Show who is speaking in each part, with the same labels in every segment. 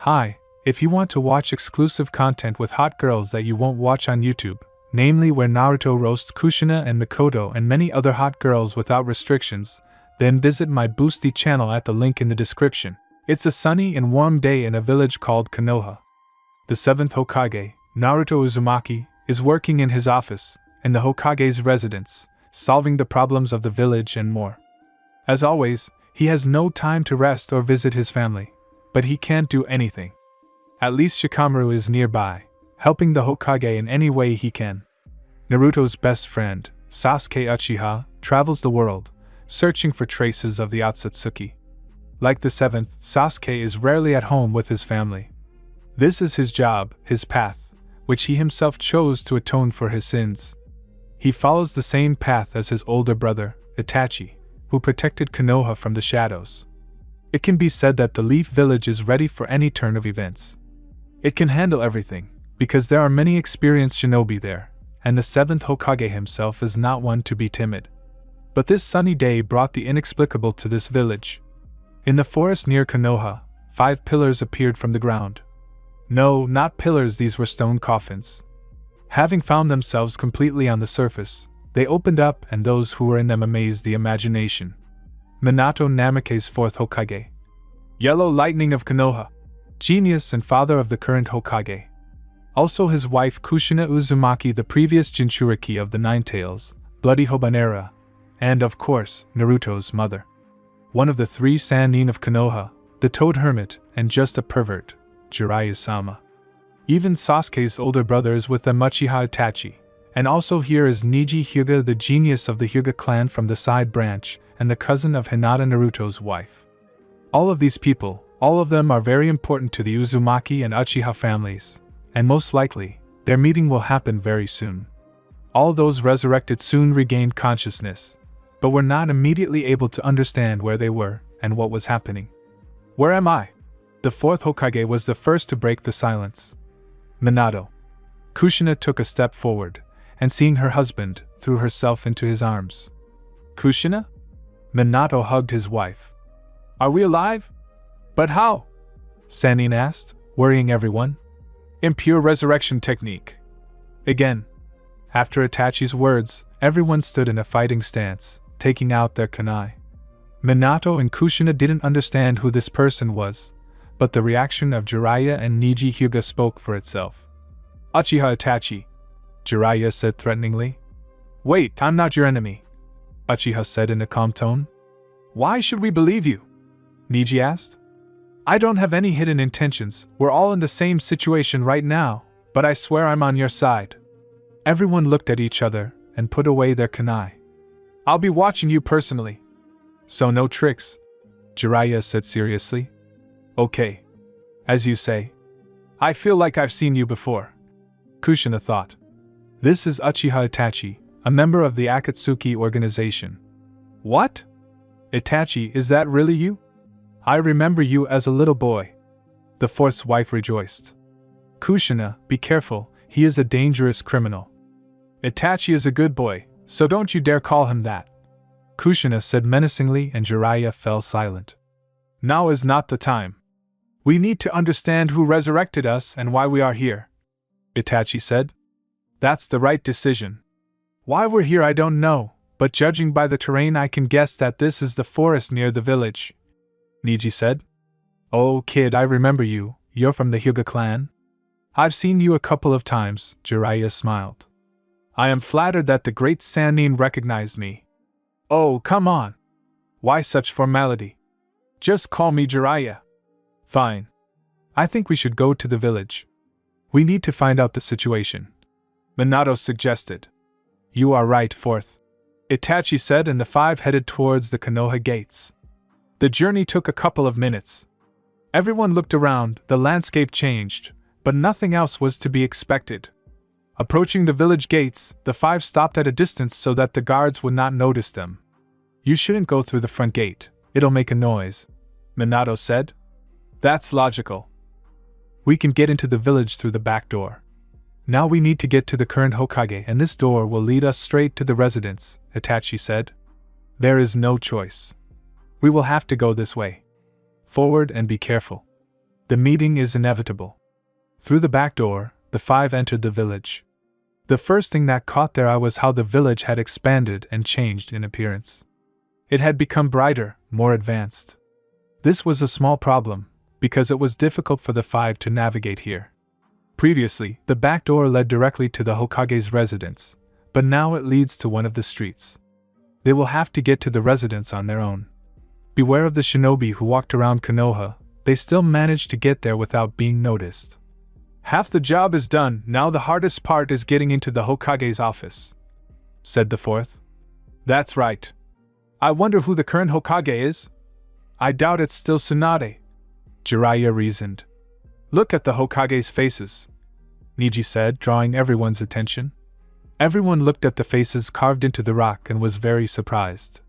Speaker 1: Hi, if you want to watch exclusive content with hot girls that you won't watch on YouTube, namely where Naruto roasts Kushina and Mikoto and many other hot girls without restrictions, then visit my Boosty channel at the link in the description. It's a sunny and warm day in a village called Konoha. The 7th Hokage, Naruto Uzumaki, is working in his office, in the Hokage's residence, solving the problems of the village and more. As always, he has no time to rest or visit his family, but he can't do anything. At least Shikamaru is nearby, helping the Hokage in any way he can. Naruto's best friend, Sasuke Uchiha, travels the world, searching for traces of the Otsutsuki. Like the 7th, Sasuke is rarely at home with his family. This is his job, his path, which he himself chose to atone for his sins. He follows the same path as his older brother, Itachi, who protected Konoha from the shadows. It can be said that the Leaf Village is ready for any turn of events. It can handle everything, because there are many experienced shinobi there, and the 7th Hokage himself is not one to be timid. But this sunny day brought the inexplicable to this village. In the forest near Konoha, 5 pillars appeared from the ground. No, not pillars, these were stone coffins. Having found themselves completely on the surface, they opened up and those who were in them amazed the imagination. Minato Namake's 4th Hokage. Yellow Lightning of Konoha. Genius and father of the current Hokage. Also his wife Kushina Uzumaki, the previous Jinchuriki of the Nine Tails, Bloody Habanera, and of course, Naruto's mother. One of the 3 Sannin of Konoha, the Toad Hermit, and just a pervert, Jiraiya-sama. Even Sasuke's older brother is with them, Uchiha Itachi, and also here is Neji Hyuga, the genius of the Hyuga clan from the side branch, and the cousin of Hinata, Naruto's wife. All of these people, all of them are very important to the Uzumaki and Uchiha families, and most likely, their meeting will happen very soon. All those resurrected soon regained consciousness, but were not immediately able to understand where they were and what was happening. Where am I? The 4th Hokage was the first to break the silence. Minato. Kushina took a step forward, and seeing her husband, threw herself into his arms. Kushina? Minato hugged his wife. Are we alive? But how? Sannin asked, worrying everyone. Impure resurrection technique. Again. After Itachi's words, everyone stood in a fighting stance, taking out their kunai. Minato and Kushina didn't understand who this person was, but the reaction of Jiraiya and Neji Hyuga spoke for itself. Uchiha Itachi, Jiraiya said threateningly. Wait, I'm not your enemy, Uchiha said in a calm tone. Why should we believe you? Neji asked. I don't have any hidden intentions, we're all in the same situation right now, but I swear I'm on your side. Everyone looked at each other and put away their kunai. I'll be watching you personally. So no tricks, Jiraiya said seriously. Okay. As you say. I feel like I've seen you before, Kushina thought. This is Uchiha Itachi, a member of the Akatsuki organization. What? Itachi, is that really you? I remember you as a little boy. The 4th's wife rejoiced. Kushina, be careful, he is a dangerous criminal. Itachi is a good boy, so don't you dare call him that, Kushina said menacingly, and Jiraiya fell silent. Now is not the time. We need to understand who resurrected us and why we are here, Itachi said. That's the right decision. Why we're here I don't know, but judging by the terrain I can guess that this is the forest near the village, Neji said. Oh kid, I remember you, you're from the Hyuga clan? I've seen you a couple of times, Jiraiya smiled. I am flattered that the great Sannin recognized me. Oh, come on. Why such formality? Just call me Jiraiya. Fine. I think we should go to the village. We need to find out the situation, Minato suggested. You are right, 4th, Itachi said, and the 5 headed towards the Konoha gates. The journey took a couple of minutes. Everyone looked around, the landscape changed, but nothing else was to be expected. Approaching the village gates, the 5 stopped at a distance so that the guards would not notice them. You shouldn't go through the front gate, it'll make a noise, Minato said. That's logical. We can get into the village through the back door. Now we need to get to the current Hokage, and this door will lead us straight to the residence, Itachi said. There is no choice. We will have to go this way. Forward and be careful. The meeting is inevitable. Through the back door, the five entered the village. The first thing that caught their eye was how the village had expanded and changed in appearance. It had become brighter, more advanced. This was a small problem, because it was difficult for the five to navigate here. Previously, the back door led directly to the Hokage's residence, but now it leads to one of the streets. They will have to get to the residence on their own. Beware of the shinobi who walked around Konoha, they still managed to get there without being noticed. Half the job is done, now the hardest part is getting into the Hokage's office, said the fourth. That's right. I wonder who the current Hokage is? I doubt it's still Tsunade, Jiraiya reasoned. Look at the Hokage's faces, Niji said, drawing everyone's attention. Everyone looked at the faces carved into the rock and was very surprised.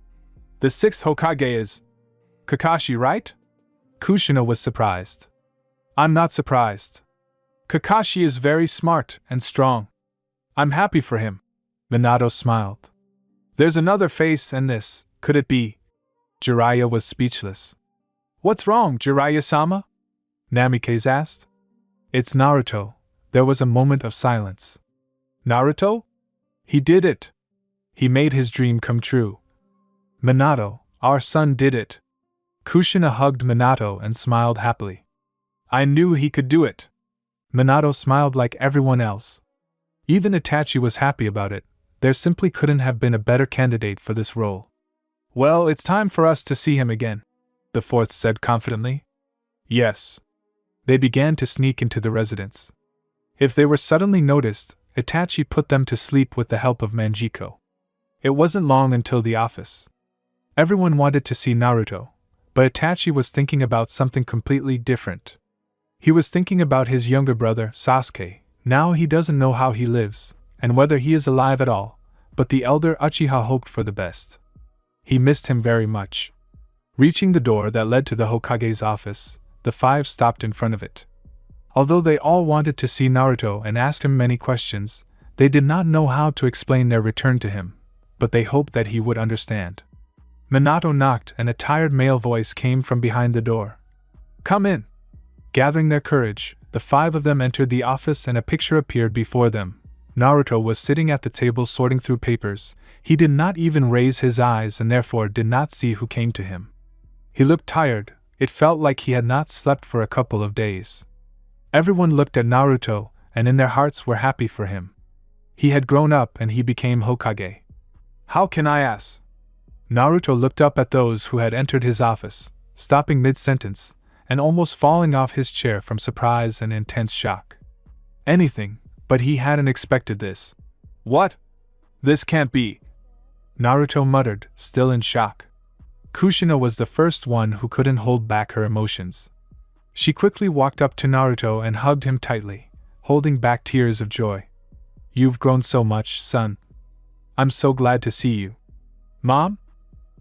Speaker 1: The sixth Hokage is Kakashi, right? Kushina was surprised. I'm not surprised. Kakashi is very smart and strong. I'm happy for him. Minato smiled. There's another face and this, could it be? Jiraiya was speechless. What's wrong, Jiraiya-sama? Namikaze asked. It's Naruto. There was a moment of silence. Naruto? He did it. He made his dream come true. Minato, our son did it. Kushina hugged Minato and smiled happily. I knew he could do it. Minato smiled like everyone else. Even Itachi was happy about it. There simply couldn't have been a better candidate for this role. Well, it's time for us to see him again, the fourth said confidently. Yes. They began to sneak into the residence. If they were suddenly noticed, Itachi put them to sleep with the help of Manjiko. It wasn't long until the office. Everyone wanted to see Naruto, but Itachi was thinking about something completely different. He was thinking about his younger brother, Sasuke. Now he doesn't know how he lives, and whether he is alive at all, but the elder Uchiha hoped for the best. He missed him very much. Reaching the door that led to the Hokage's office, the five stopped in front of it. Although they all wanted to see Naruto and asked him many questions, they did not know how to explain their return to him, but they hoped that he would understand. Minato knocked and a tired male voice came from behind the door. Come in. Gathering their courage, the five of them entered the office and a picture appeared before them. Naruto was sitting at the table sorting through papers. He did not even raise his eyes and therefore did not see who came to him. He looked tired. It felt like he had not slept for a couple of days. Everyone looked at Naruto, and in their hearts were happy for him. He had grown up and he became Hokage. How can I ask? Naruto looked up at those who had entered his office, stopping mid-sentence, and almost falling off his chair from surprise and intense shock. Anything, but he hadn't expected this. What? This can't be. Naruto muttered, still in shock. Kushina was the first one who couldn't hold back her emotions. She quickly walked up to Naruto and hugged him tightly, holding back tears of joy. You've grown so much, son. I'm so glad to see you. Mom?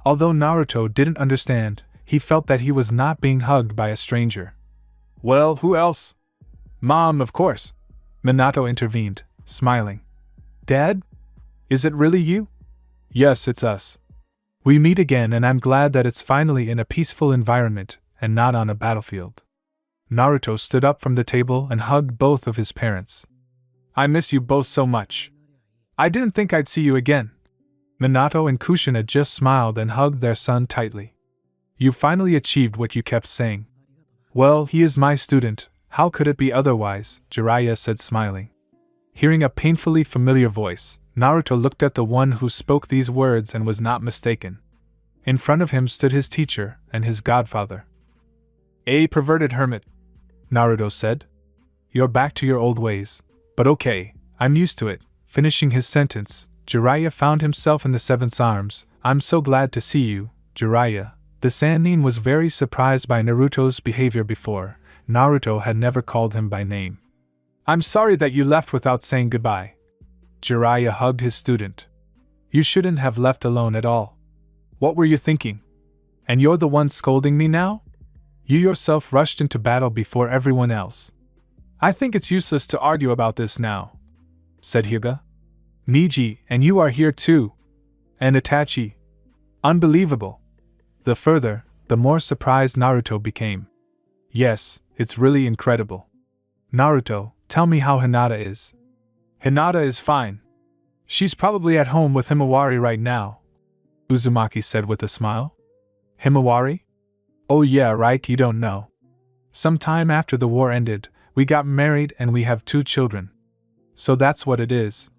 Speaker 1: Although Naruto didn't understand, he felt that he was not being hugged by a stranger. Well, who else? Mom, of course. Minato intervened, smiling. Dad? Is it really you? Yes, it's us. We meet again and I'm glad that it's finally in a peaceful environment and not on a battlefield. Naruto stood up from the table and hugged both of his parents. I miss you both so much. I didn't think I'd see you again. Minato and Kushina just smiled and hugged their son tightly. You finally achieved what you kept saying. Well, he is my student, how could it be otherwise? Jiraiya said smiling. Hearing a painfully familiar voice, Naruto looked at the one who spoke these words and was not mistaken. In front of him stood his teacher and his godfather. A perverted hermit, Naruto said. You're back to your old ways, but okay, I'm used to it. Finishing his sentence, Jiraiya found himself in the seventh's arms. I'm so glad to see you, Jiraiya. The Sannin was very surprised by Naruto's behavior before. Naruto had never called him by name. I'm sorry that you left without saying goodbye. Jiraiya hugged his student. You shouldn't have left alone at all. What were you thinking? And you're the one scolding me now? You yourself rushed into battle before everyone else. I think it's useless to argue about this now, said Hyuga. Niji, and you are here too. And Itachi. Unbelievable. The further, the more surprised Naruto became. Yes, It's really incredible. Naruto, tell me how Hinata is. Hinata is fine. She's probably at home with Himawari right now, Uzumaki said with a smile. Himawari? Oh yeah, right, you don't know. Sometime after the war ended, we got married and we have 2 children. So that's what it is.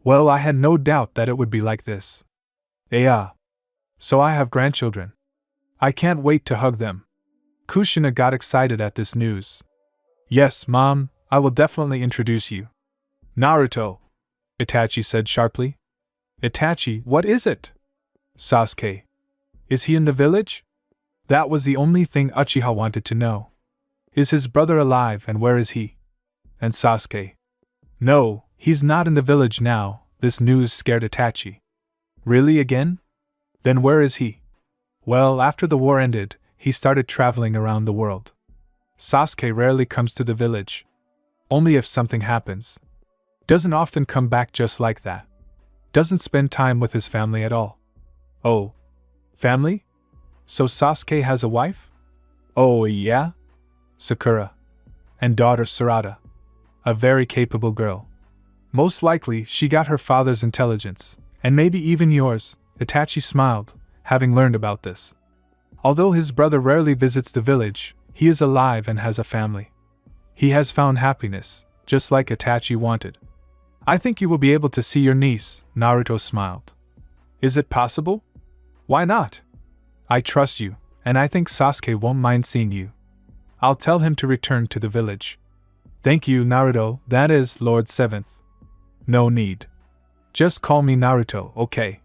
Speaker 1: Well, I had no doubt that it would be like this. Yeah. So I have grandchildren. I can't wait to hug them. Kushina got excited at this news. Yes, Mom, I will definitely introduce you. Naruto, Itachi said sharply. Itachi, what is it? Sasuke. Is he in the village? That was the only thing Uchiha wanted to know. Is his brother alive and where is he? And Sasuke. No, he's not in the village now. This news scared Itachi. Really again? Then where is he? Well, after the war ended, he started traveling around the world. Sasuke rarely comes to the village. Only if something happens. Doesn't often come back just like that. Doesn't spend time with his family at all. Oh. Family? So Sasuke has a wife? Oh yeah? Sakura. And daughter Sarada. A very capable girl. Most likely she got her father's intelligence, and maybe even yours, Itachi smiled, having learned about this. Although his brother rarely visits the village, he is alive and has a family. He has found happiness, just like Itachi wanted. I think you will be able to see your niece, Naruto smiled. Is it possible? Why not? I trust you, and I think Sasuke won't mind seeing you. I'll tell him to return to the village. Thank you, Naruto, that is, Lord Seventh. No need. Just call me Naruto, okay?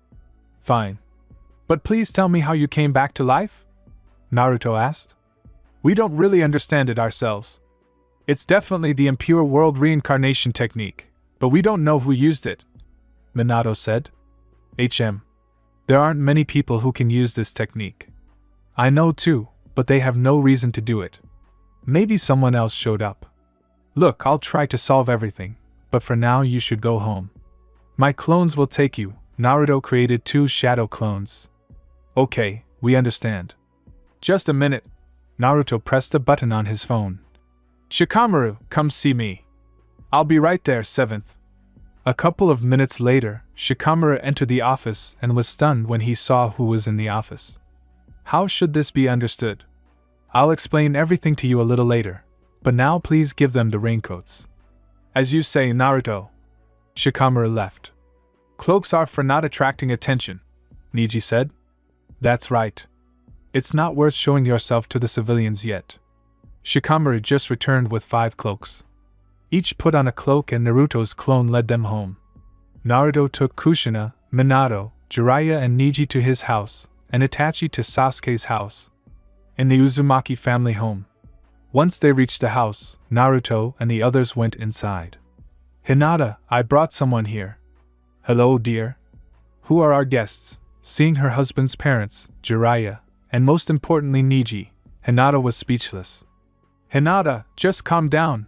Speaker 1: Fine. But please tell me how you came back to life? Naruto asked. We don't really understand it ourselves. It's definitely the impure world reincarnation technique, but we don't know who used it, Minato said. There aren't many people who can use this technique. I know too, but they have no reason to do it. Maybe someone else showed up. Look, I'll try to solve everything, but for now you should go home. My clones will take you. Naruto created 2 shadow clones. Okay, we understand. Just a minute. Naruto pressed a button on his phone. Shikamaru, come see me. I'll be right there, Seventh. A couple of minutes later, Shikamaru entered the office and was stunned when he saw who was in the office. How should this be understood? I'll explain everything to you a little later, but now please give them the raincoats. As you say, Naruto. Shikamaru left. Cloaks are for not attracting attention, Neji said. That's right. It's not worth showing yourself to the civilians yet. Shikamaru just returned with 5 cloaks. Each put on a cloak and Naruto's clone led them home. Naruto took Kushina, Minato, Jiraiya and Neji to his house, and Itachi to Sasuke's house. In the Uzumaki family home. Once they reached the house, Naruto and the others went inside. Hinata, I brought someone here. Hello, dear. Who are our guests? Seeing her husband's parents, Jiraiya, and most importantly Neji, Hinata was speechless. Hinata, just calm down.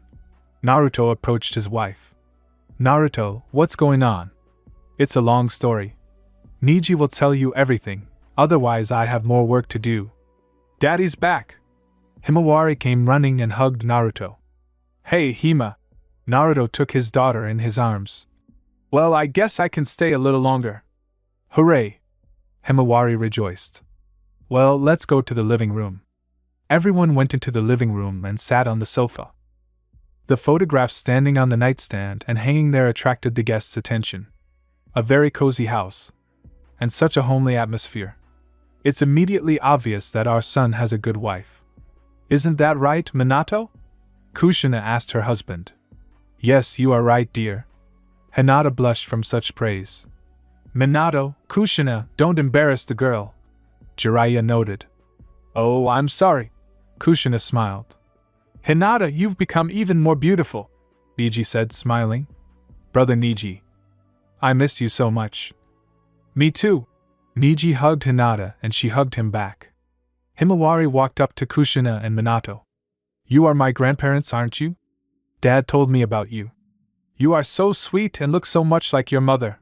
Speaker 1: Naruto approached his wife. Naruto, what's going on? It's a long story. Neji will tell you everything, otherwise I have more work to do. Daddy's back! Himawari came running and hugged Naruto. Hey, Hima! Naruto took his daughter in his arms. Well, I guess I can stay a little longer. Hooray! Himawari rejoiced. Well, let's go to the living room. Everyone went into the living room and sat on the sofa. The photographs standing on the nightstand and hanging there attracted the guests' attention. A very cozy house. And such a homely atmosphere. It's immediately obvious that our son has a good wife. Isn't that right, Minato? Kushina asked her husband. Yes, you are right, dear. Hinata blushed from such praise. Minato, Kushina, don't embarrass the girl. Jiraiya noted. Oh, I'm sorry. Kushina smiled. Hinata, you've become even more beautiful, Neji said, smiling. Brother Neji. I missed you so much. Me too. Neji hugged Hinata and she hugged him back. Himawari walked up to Kushina and Minato. You are my grandparents, aren't you? Dad told me about you. You are so sweet and look so much like your mother.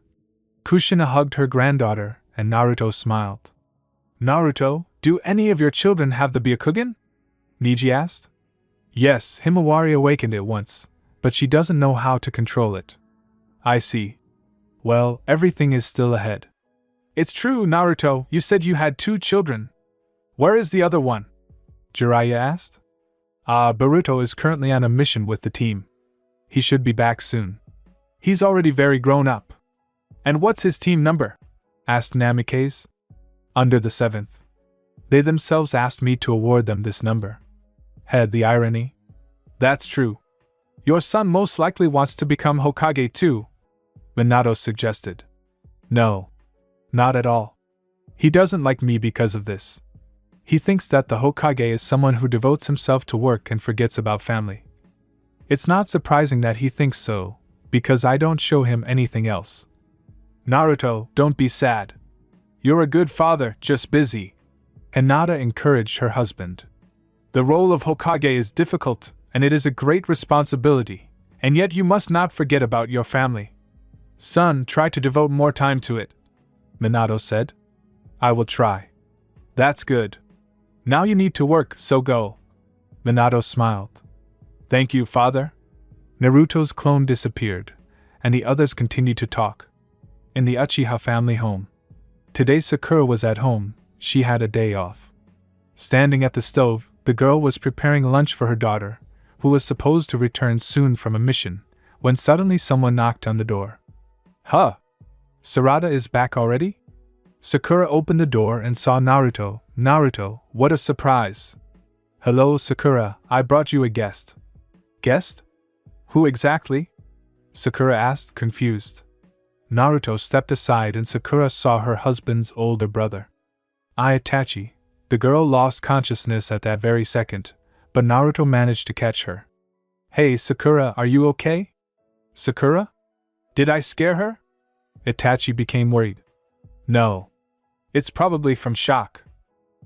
Speaker 1: Kushina hugged her granddaughter and Naruto smiled. Naruto, do any of your children have the Byakugan? Neji asked. Yes, Himawari awakened it once, but she doesn't know how to control it. I see. Well, everything is still ahead. It's true, Naruto, you said you had 2 children. Where is the other one? Jiraiya asked. Boruto is currently on a mission with the team. He should be back soon. He's already very grown up. And what's his team number? Asked Namikaze. Under the 7th. They themselves asked me to award them this number. Had the irony. That's true. Your son most likely wants to become Hokage too, Minato suggested. No. Not at all. He doesn't like me because of this. He thinks that the Hokage is someone who devotes himself to work and forgets about family. It's not surprising that he thinks so, because I don't show him anything else. Naruto, don't be sad. You're a good father, just busy. Hinata encouraged her husband. The role of Hokage is difficult, and it is a great responsibility, and yet you must not forget about your family. Son, try to devote more time to it, Minato said. I will try. That's good. Now you need to work, so go. Minato smiled. Thank you, father. Naruto's clone disappeared, and the others continued to talk. In the Uchiha family home. Today Sakura was at home, she had a day off. Standing at the stove, the girl was preparing lunch for her daughter, who was supposed to return soon from a mission, when suddenly someone knocked on the door. Huh! Sarada is back already? Sakura opened the door and saw Naruto. Naruto, what a surprise! Hello, Sakura, I brought you a guest. Guest? Who exactly? Sakura asked, confused. Naruto stepped aside and Sakura saw her husband's older brother. Itachi. The girl lost consciousness at that very second, but Naruto managed to catch her. Hey, Sakura, are you okay? Sakura? Did I scare her? Itachi became worried. No. It's probably from shock.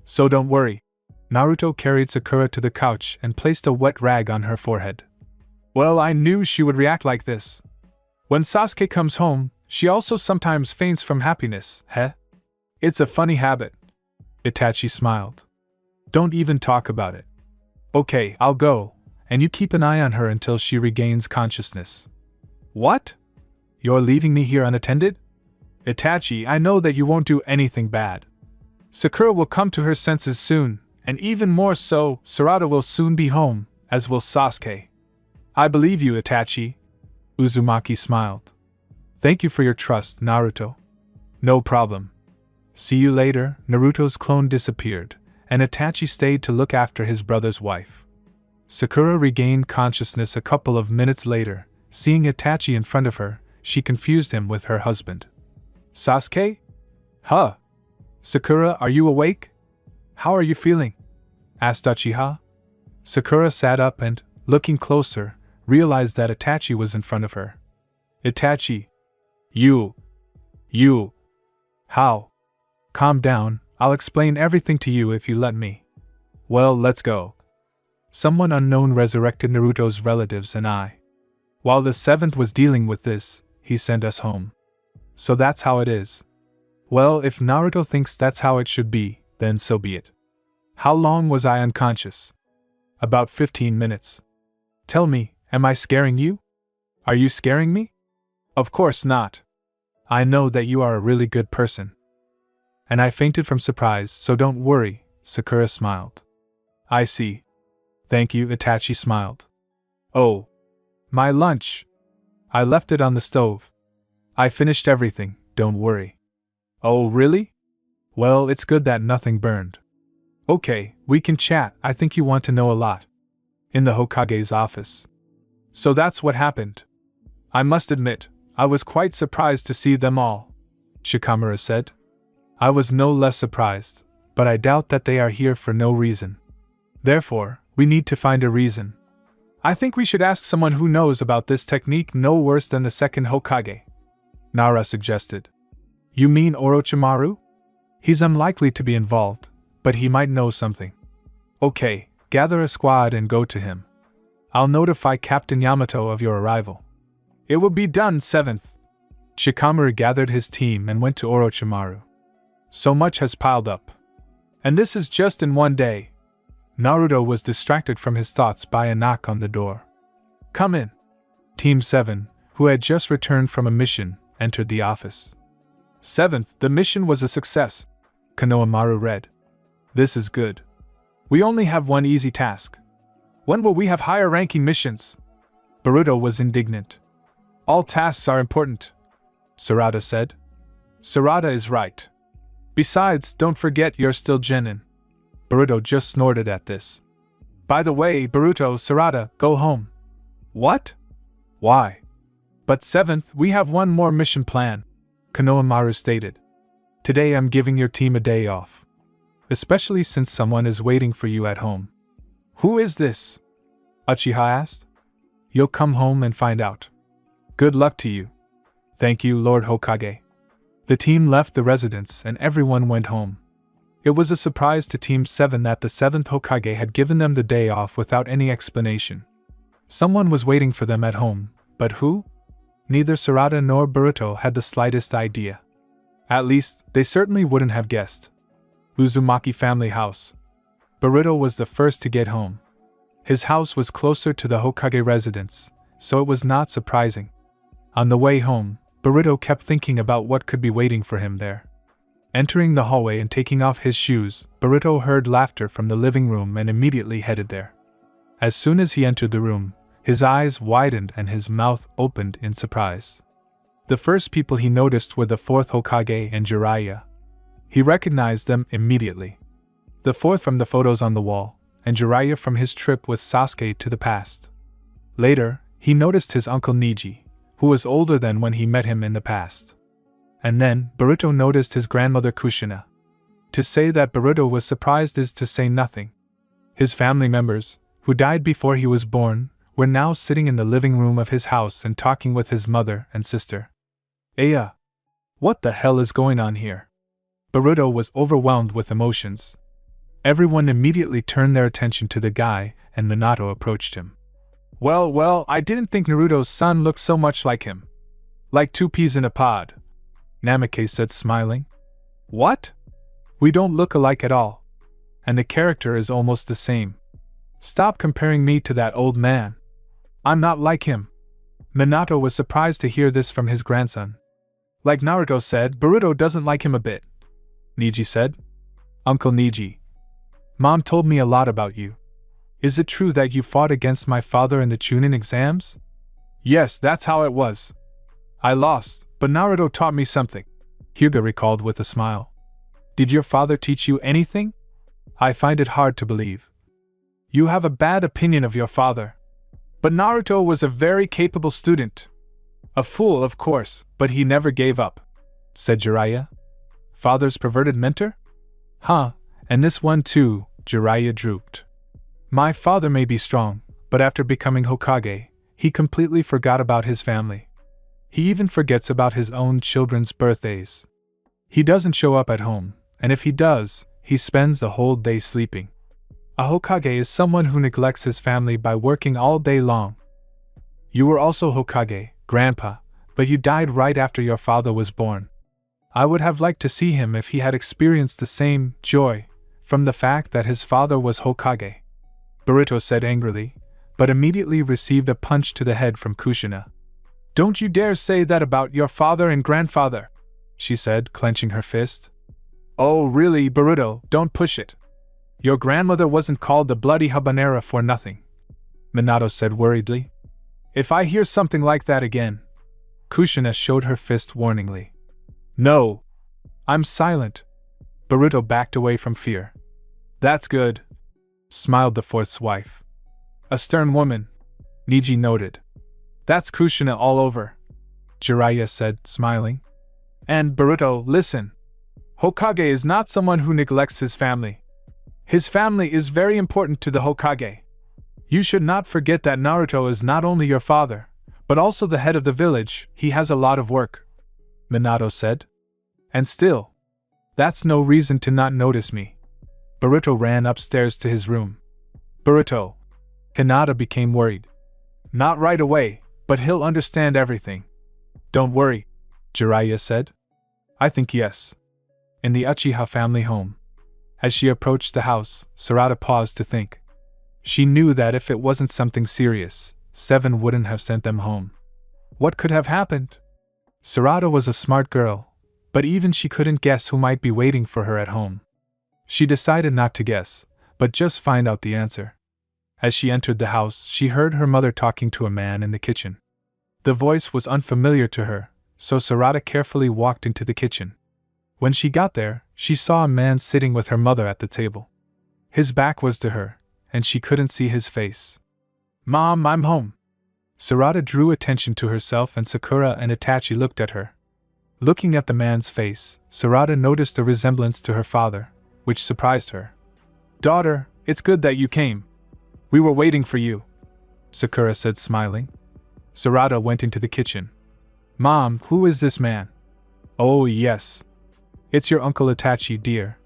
Speaker 1: So don't worry. Naruto carried Sakura to the couch and placed a wet rag on her forehead. Well, I knew she would react like this. When Sasuke comes home, she also sometimes faints from happiness, heh? It's a funny habit. Itachi smiled. Don't even talk about it. Okay, I'll go, and you keep an eye on her until she regains consciousness. What? You're leaving me here unattended? Itachi, I know that you won't do anything bad. Sakura will come to her senses soon, and even more so, Sarada will soon be home, as will Sasuke. I believe you, Itachi. Uzumaki smiled. Thank you for your trust, Naruto. No problem. See you later. Naruto's clone disappeared, and Itachi stayed to look after his brother's wife. Sakura regained consciousness a couple of minutes later. Seeing Itachi in front of her, she confused him with her husband. Sasuke? Huh? Sakura, are you awake? How are you feeling? Asked Uchiha. Sakura sat up and, looking closer, realized that Itachi was in front of her. Itachi. You. How? Calm down, I'll explain everything to you if you let me. Well, let's go. Someone unknown resurrected Naruto's relatives and I. While the 7th was dealing with this, he sent us home. So that's how it is. Well, if Naruto thinks that's how it should be, then so be it. How long was I unconscious? About 15 minutes. Tell me, am I scaring you? Are you scaring me? Of course not. I know that you are a really good person. And I fainted from surprise, so don't worry, Sakura smiled. I see. Thank you, Itachi smiled. Oh. My lunch. I left it on the stove. I finished everything, don't worry. Oh, really? Well, it's good that nothing burned. Okay, we can chat, I think you want to know a lot. In the Hokage's office. So that's what happened. I must admit, I was quite surprised to see them all, Shikamaru said. I was no less surprised, but I doubt that they are here for no reason. Therefore, we need to find a reason. I think we should ask someone who knows about this technique no worse than the second Hokage, Nara suggested. You mean Orochimaru? He's unlikely to be involved, but he might know something. Okay, gather a squad and go to him. I'll notify Captain Yamato of your arrival. It will be done, 7th. Shikamaru gathered his team and went to Orochimaru. So much has piled up. And this is just in one day. Naruto was distracted from his thoughts by a knock on the door. "Come in." Team 7, who had just returned from a mission, entered the office. "7th, the mission was a success," Konohamaru read. "This is good. We only have one easy task. When will we have higher-ranking missions?" Boruto was indignant. "All tasks are important," Sarada said. "Sarada is right. Besides, don't forget you're still genin." Boruto just snorted at this. "By the way, Boruto, Sarada, go home." "What? Why?" "But 7th, we have one more mission plan," Konohamaru stated. "Today I'm giving your team a day off. Especially since someone is waiting for you at home." "Who is this?" Uchiha asked. "You'll come home and find out. Good luck to you." "Thank you, Lord Hokage." The team left the residence and everyone went home. It was a surprise to Team 7 that the 7th Hokage had given them the day off without any explanation. Someone was waiting for them at home, but who? Neither Sarada nor Boruto had the slightest idea. At least, they certainly wouldn't have guessed. Uzumaki family house. Boruto was the first to get home. His house was closer to the Hokage residence, so it was not surprising. On the way home, Boruto kept thinking about what could be waiting for him there. Entering the hallway and taking off his shoes, Boruto heard laughter from the living room and immediately headed there. As soon as he entered the room, his eyes widened and his mouth opened in surprise. The first people he noticed were the 4th Hokage and Jiraiya. He recognized them immediately. The 4th from the photos on the wall, and Jiraiya from his trip with Sasuke to the past. Later, he noticed his uncle Neji, who was older than when he met him in the past. And then, Boruto noticed his grandmother Kushina. To say that Boruto was surprised is to say nothing. His family members, who died before he was born, were now sitting in the living room of his house and talking with his mother and sister. "Aya! What the hell is going on here?" Boruto was overwhelmed with emotions. Everyone immediately turned their attention to the guy, and Minato approached him. Well, I didn't think Naruto's son looked so much like him. Like 2 peas in a pod," Namikaze said, smiling. "What? We don't look alike at all. And the character is almost the same. Stop comparing me to that old man. I'm not like him." Minato was surprised to hear this from his grandson. "Like Naruto said, Boruto doesn't like him a bit," Neji said. "Uncle Neji. Mom told me a lot about you. Is it true that you fought against my father in the Chunin exams?" "Yes, that's how it was. I lost, but Naruto taught me something," Hyuga recalled with a smile. "Did your father teach you anything? I find it hard to believe. You have a bad opinion of your father. But Naruto was a very capable student. A fool, of course, but he never gave up," said Jiraiya. "Father's perverted mentor? Huh, and this one too," Jiraiya drooped. "My father may be strong, but after becoming Hokage, he completely forgot about his family. He even forgets about his own children's birthdays. He doesn't show up at home, and if he does, he spends the whole day sleeping. A Hokage is someone who neglects his family by working all day long. You were also Hokage, Grandpa, but you died right after your father was born. I would have liked to see him if he had experienced the same joy from the fact that his father was Hokage," Boruto said angrily, but immediately received a punch to the head from Kushina. "Don't you dare say that about your father and grandfather," she said, clenching her fist. "Oh really, Boruto, don't push it. Your grandmother wasn't called the Bloody Habanera for nothing," Minato said worriedly. "If I hear something like that again..." Kushina showed her fist warningly. "No. I'm silent." Boruto backed away from fear. "That's good," smiled the 4th's wife. "A stern woman," Neji noted. "That's Kushina all over," Jiraiya said, smiling. "And, Boruto, listen. Hokage is not someone who neglects his family. His family is very important to the Hokage. You should not forget that Naruto is not only your father, but also the head of the village. He has a lot of work," Minato said. "And still, that's no reason to not notice me." Boruto ran upstairs to his room. "Boruto." Hinata became worried. "Not right away, but he'll understand everything." "Don't worry," Jiraiya said. "I think yes." In the Uchiha family home. As she approached the house, Sarada paused to think. She knew that if it wasn't something serious, Seven wouldn't have sent them home. What could have happened? Sarada was a smart girl, but even she couldn't guess who might be waiting for her at home. She decided not to guess, but just find out the answer. As she entered the house, she heard her mother talking to a man in the kitchen. The voice was unfamiliar to her, so Sarada carefully walked into the kitchen. When she got there, she saw a man sitting with her mother at the table. His back was to her, and she couldn't see his face. "Mom, I'm home." Sarada drew attention to herself, and Sakura and Itachi looked at her. Looking at the man's face, Sarada noticed a resemblance to her father, which surprised her. "Daughter, it's good that you came. We were waiting for you," Sakura said, smiling. Sarada went into the kitchen. "Mom, who is this man?" "Oh, yes. It's your uncle Itachi, dear."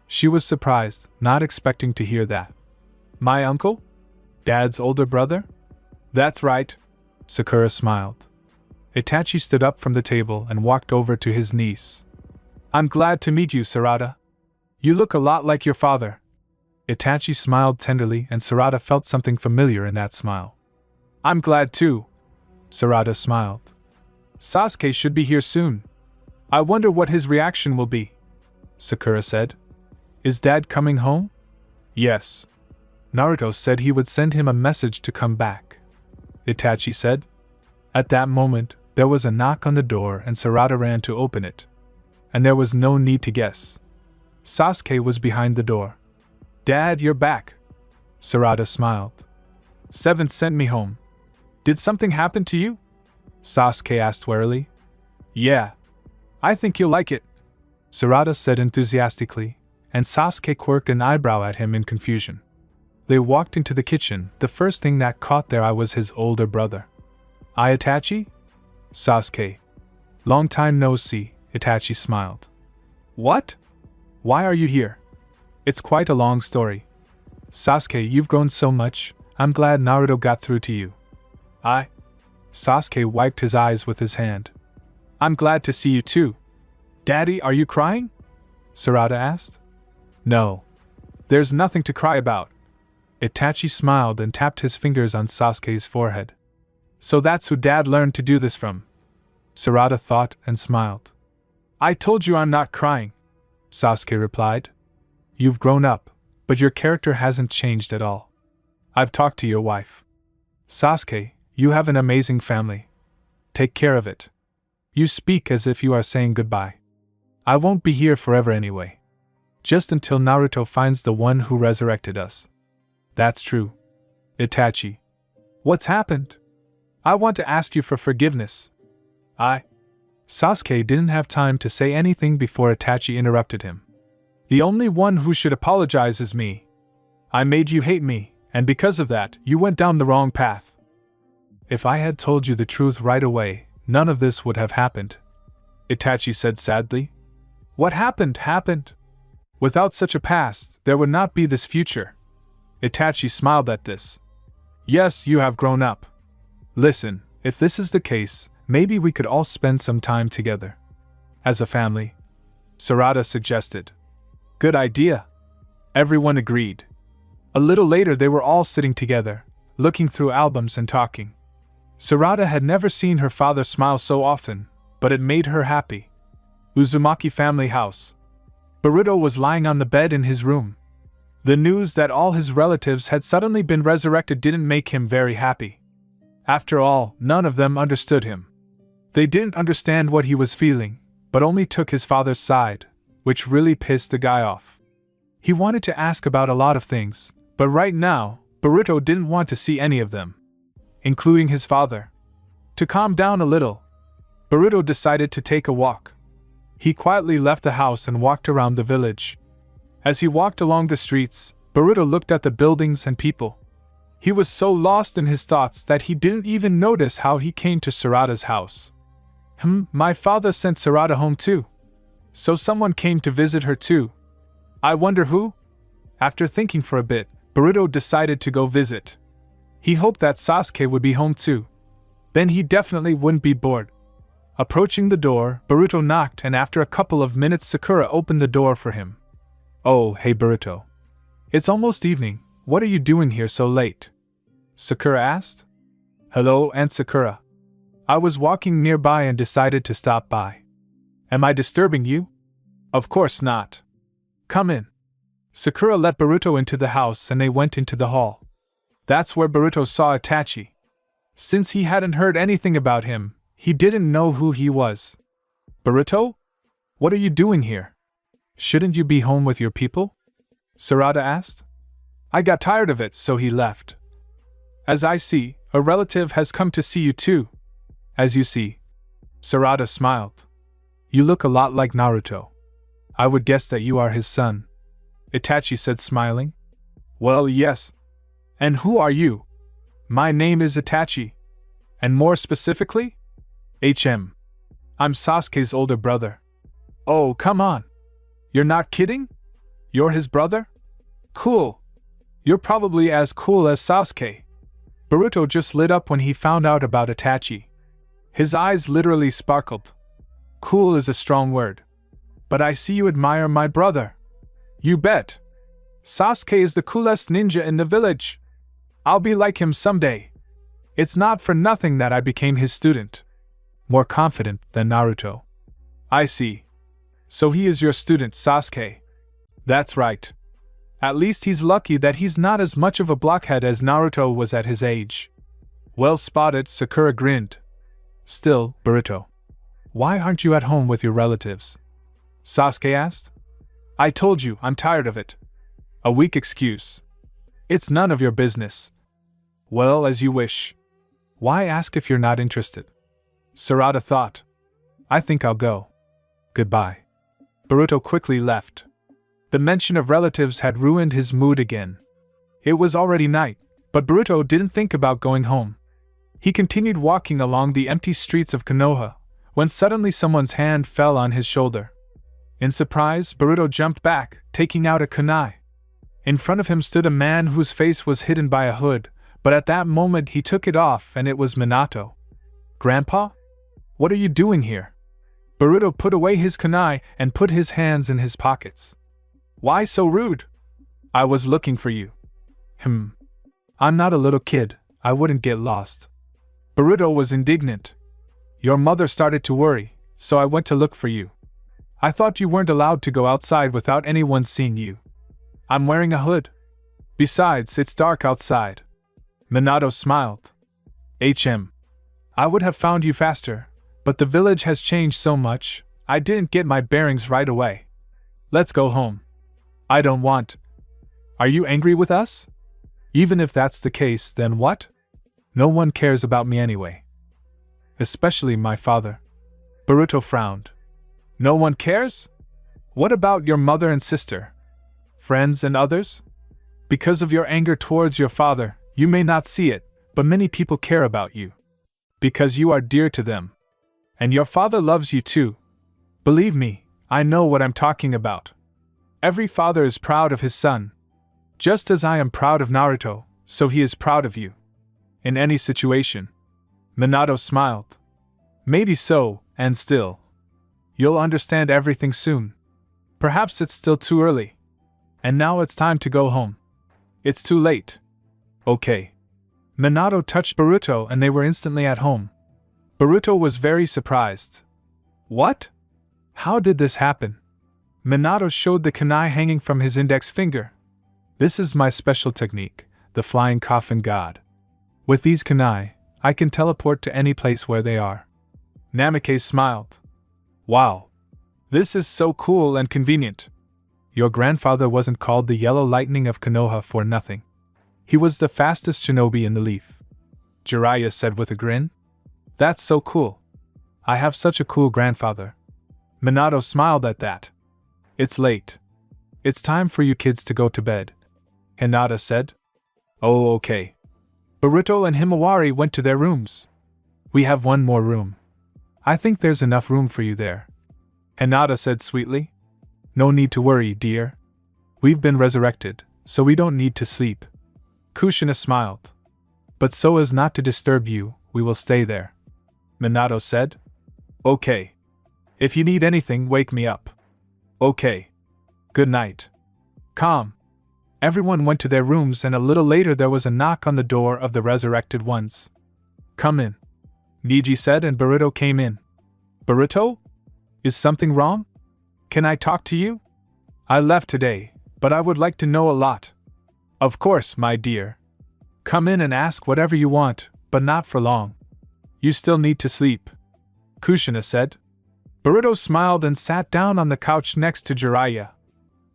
Speaker 1: She was surprised, not expecting to hear that. "My uncle? Dad's older brother?" "That's right," Sakura smiled. Itachi stood up from the table and walked over to his niece. "I'm glad to meet you, Sarada. You look a lot like your father." Itachi smiled tenderly, and Sarada felt something familiar in that smile. "I'm glad too," Sarada smiled. "Sasuke should be here soon. I wonder what his reaction will be," Sakura said. "Is Dad coming home?" "Yes. Naruto said he would send him a message to come back," Itachi said. At that moment, there was a knock on the door and Sarada ran to open it. And there was no need to guess. Sasuke was behind the door. "Dad, you're back," Sarada smiled. "Seven sent me home. Did something happen to you?" Sasuke asked warily. "Yeah. I think you'll like it," Sarada said enthusiastically, and Sasuke quirked an eyebrow at him in confusion. They walked into the kitchen. The first thing that caught their eye was his older brother. "I, Itachi?" "Sasuke. Long time no see," Itachi smiled. "What? Why are you here?" "It's quite a long story. Sasuke, you've grown so much. I'm glad Naruto got through to you." Sasuke wiped his eyes with his hand. "I'm glad to see you too." "Daddy, are you crying?" Sarada asked. "No. There's nothing to cry about." Itachi smiled and tapped his fingers on Sasuke's forehead. "So that's who Dad learned to do this from," Sarada thought and smiled. "I told you I'm not crying," Sasuke replied. "You've grown up, but your character hasn't changed at all. I've talked to your wife. Sasuke, you have an amazing family. Take care of it. You speak as if you are saying goodbye. I won't be here forever anyway. Just until Naruto finds the one who resurrected us." "That's true." "Itachi. What's happened? I want to ask you for forgiveness." Sasuke didn't have time to say anything before Itachi interrupted him. "The only one who should apologize is me. I made you hate me, and because of that, you went down the wrong path. If I had told you the truth right away, none of this would have happened," Itachi said sadly. "What happened. Without such a past, there would not be this future." Itachi smiled at this. "Yes, you have grown up. Listen, if this is the case, maybe we could all spend some time together. As a family," Sarada suggested. "Good idea." Everyone agreed. A little later they were all sitting together, looking through albums and talking. Sarada had never seen her father smile so often, but it made her happy. Uzumaki family house. Boruto was lying on the bed in his room. The news that all his relatives had suddenly been resurrected didn't make him very happy. After all, none of them understood him. They didn't understand what he was feeling, but only took his father's side, which really pissed the guy off. He wanted to ask about a lot of things, but right now, Boruto didn't want to see any of them, including his father. To calm down a little, Boruto decided to take a walk. He quietly left the house and walked around the village. As he walked along the streets, Boruto looked at the buildings and people. He was so lost in his thoughts that he didn't even notice how he came to Sarada's house. My father sent Sarada home too. So someone came to visit her too. I wonder who? After thinking for a bit, Boruto decided to go visit. He hoped that Sasuke would be home too. Then he definitely wouldn't be bored. Approaching the door, Boruto knocked, and after a couple of minutes Sakura opened the door for him. Oh, hey Boruto. It's almost evening. What are you doing here so late? Sakura asked. Hello, Aunt Sakura. I was walking nearby and decided to stop by. Am I disturbing you? Of course not. Come in. Sakura let Boruto into the house and they went into the hall. That's where Boruto saw Itachi. Since he hadn't heard anything about him, he didn't know who he was. Boruto? What are you doing here? Shouldn't you be home with your people? Sarada asked. I got tired of it, so he left. As I see, a relative has come to see you too. As you see. Sarada smiled. You look a lot like Naruto. I would guess that you are his son. Itachi said, smiling. Well, yes. And who are you? My name is Itachi. And more specifically? HM. I'm Sasuke's older brother. Oh, come on. You're not kidding? You're his brother? Cool. You're probably as cool as Sasuke. Boruto just lit up when he found out about Itachi. His eyes literally sparkled. Cool is a strong word. But I see you admire my brother. You bet. Sasuke is the coolest ninja in the village. I'll be like him someday. It's not for nothing that I became his student. More confident than Naruto. I see. So he is your student, Sasuke. That's right. At least he's lucky that he's not as much of a blockhead as Naruto was at his age. Well spotted, Sakura grinned. Still, Boruto. Why aren't you at home with your relatives? Sasuke asked. I told you, I'm tired of it. A weak excuse. It's none of your business. Well, as you wish. Why ask if you're not interested? Sarada thought. I think I'll go. Goodbye. Boruto quickly left. The mention of relatives had ruined his mood again. It was already night, but Boruto didn't think about going home. He continued walking along the empty streets of Konoha, when suddenly someone's hand fell on his shoulder. In surprise, Boruto jumped back, taking out a kunai. In front of him stood a man whose face was hidden by a hood, but at that moment he took it off and it was Minato. Grandpa? What are you doing here? Boruto put away his kunai and put his hands in his pockets. Why so rude? I was looking for you. I'm not a little kid, I wouldn't get lost. Boruto was indignant. Your mother started to worry, so I went to look for you. I thought you weren't allowed to go outside without anyone seeing you. I'm wearing a hood. Besides, it's dark outside. Minato smiled. I would have found you faster, but the village has changed so much, I didn't get my bearings right away. Let's go home. I don't want. Are you angry with us? Even if that's the case, then what? No one cares about me anyway. Especially my father. Boruto frowned. No one cares? What about your mother and sister? Friends and others? Because of your anger towards your father, you may not see it, but many people care about you. Because you are dear to them. And your father loves you too. Believe me, I know what I'm talking about. Every father is proud of his son. Just as I am proud of Naruto, so he is proud of you. In any situation. Minato smiled. Maybe so, and still. You'll understand everything soon. Perhaps it's still too early. And now it's time to go home. It's too late. Okay. Minato touched Boruto and they were instantly at home. Boruto was very surprised. What? How did this happen? Minato showed the kunai hanging from his index finger. This is my special technique, the flying coffin god. With these kunai, I can teleport to any place where they are. Namikaze smiled. Wow. This is so cool and convenient. Your grandfather wasn't called the Yellow Lightning of Konoha for nothing. He was the fastest shinobi in the leaf. Jiraiya said with a grin. That's so cool. I have such a cool grandfather. Minato smiled at that. It's late. It's time for you kids to go to bed. Hinata said. Oh, okay. Boruto and Himawari went to their rooms. We have one more room. I think there's enough room for you there. Hinata said sweetly. No need to worry, dear. We've been resurrected, so we don't need to sleep. Kushina smiled. But so as not to disturb you, we will stay there. Minato said. Okay. If you need anything, wake me up. Okay. Good night. Calm. Everyone went to their rooms, and a little later there was a knock on the door of the resurrected ones. Come in, Niji said, and Boruto came in. Boruto? Is something wrong? Can I talk to you? I left today, but I would like to know a lot. Of course, my dear. Come in and ask whatever you want, but not for long. You still need to sleep, Kushina said. Boruto smiled and sat down on the couch next to Jiraiya.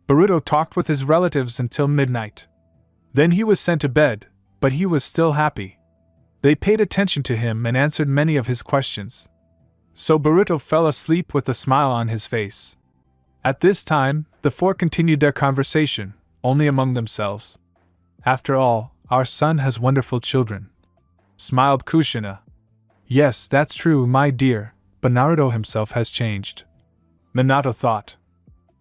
Speaker 1: Boruto talked with his relatives until midnight. Then he was sent to bed, but he was still happy. They paid attention to him and answered many of his questions. So Boruto fell asleep with a smile on his face. At this time, the four continued their conversation, only among themselves. After all, our son has wonderful children, smiled Kushina. Yes, that's true, my dear, but Naruto himself has changed, Minato thought.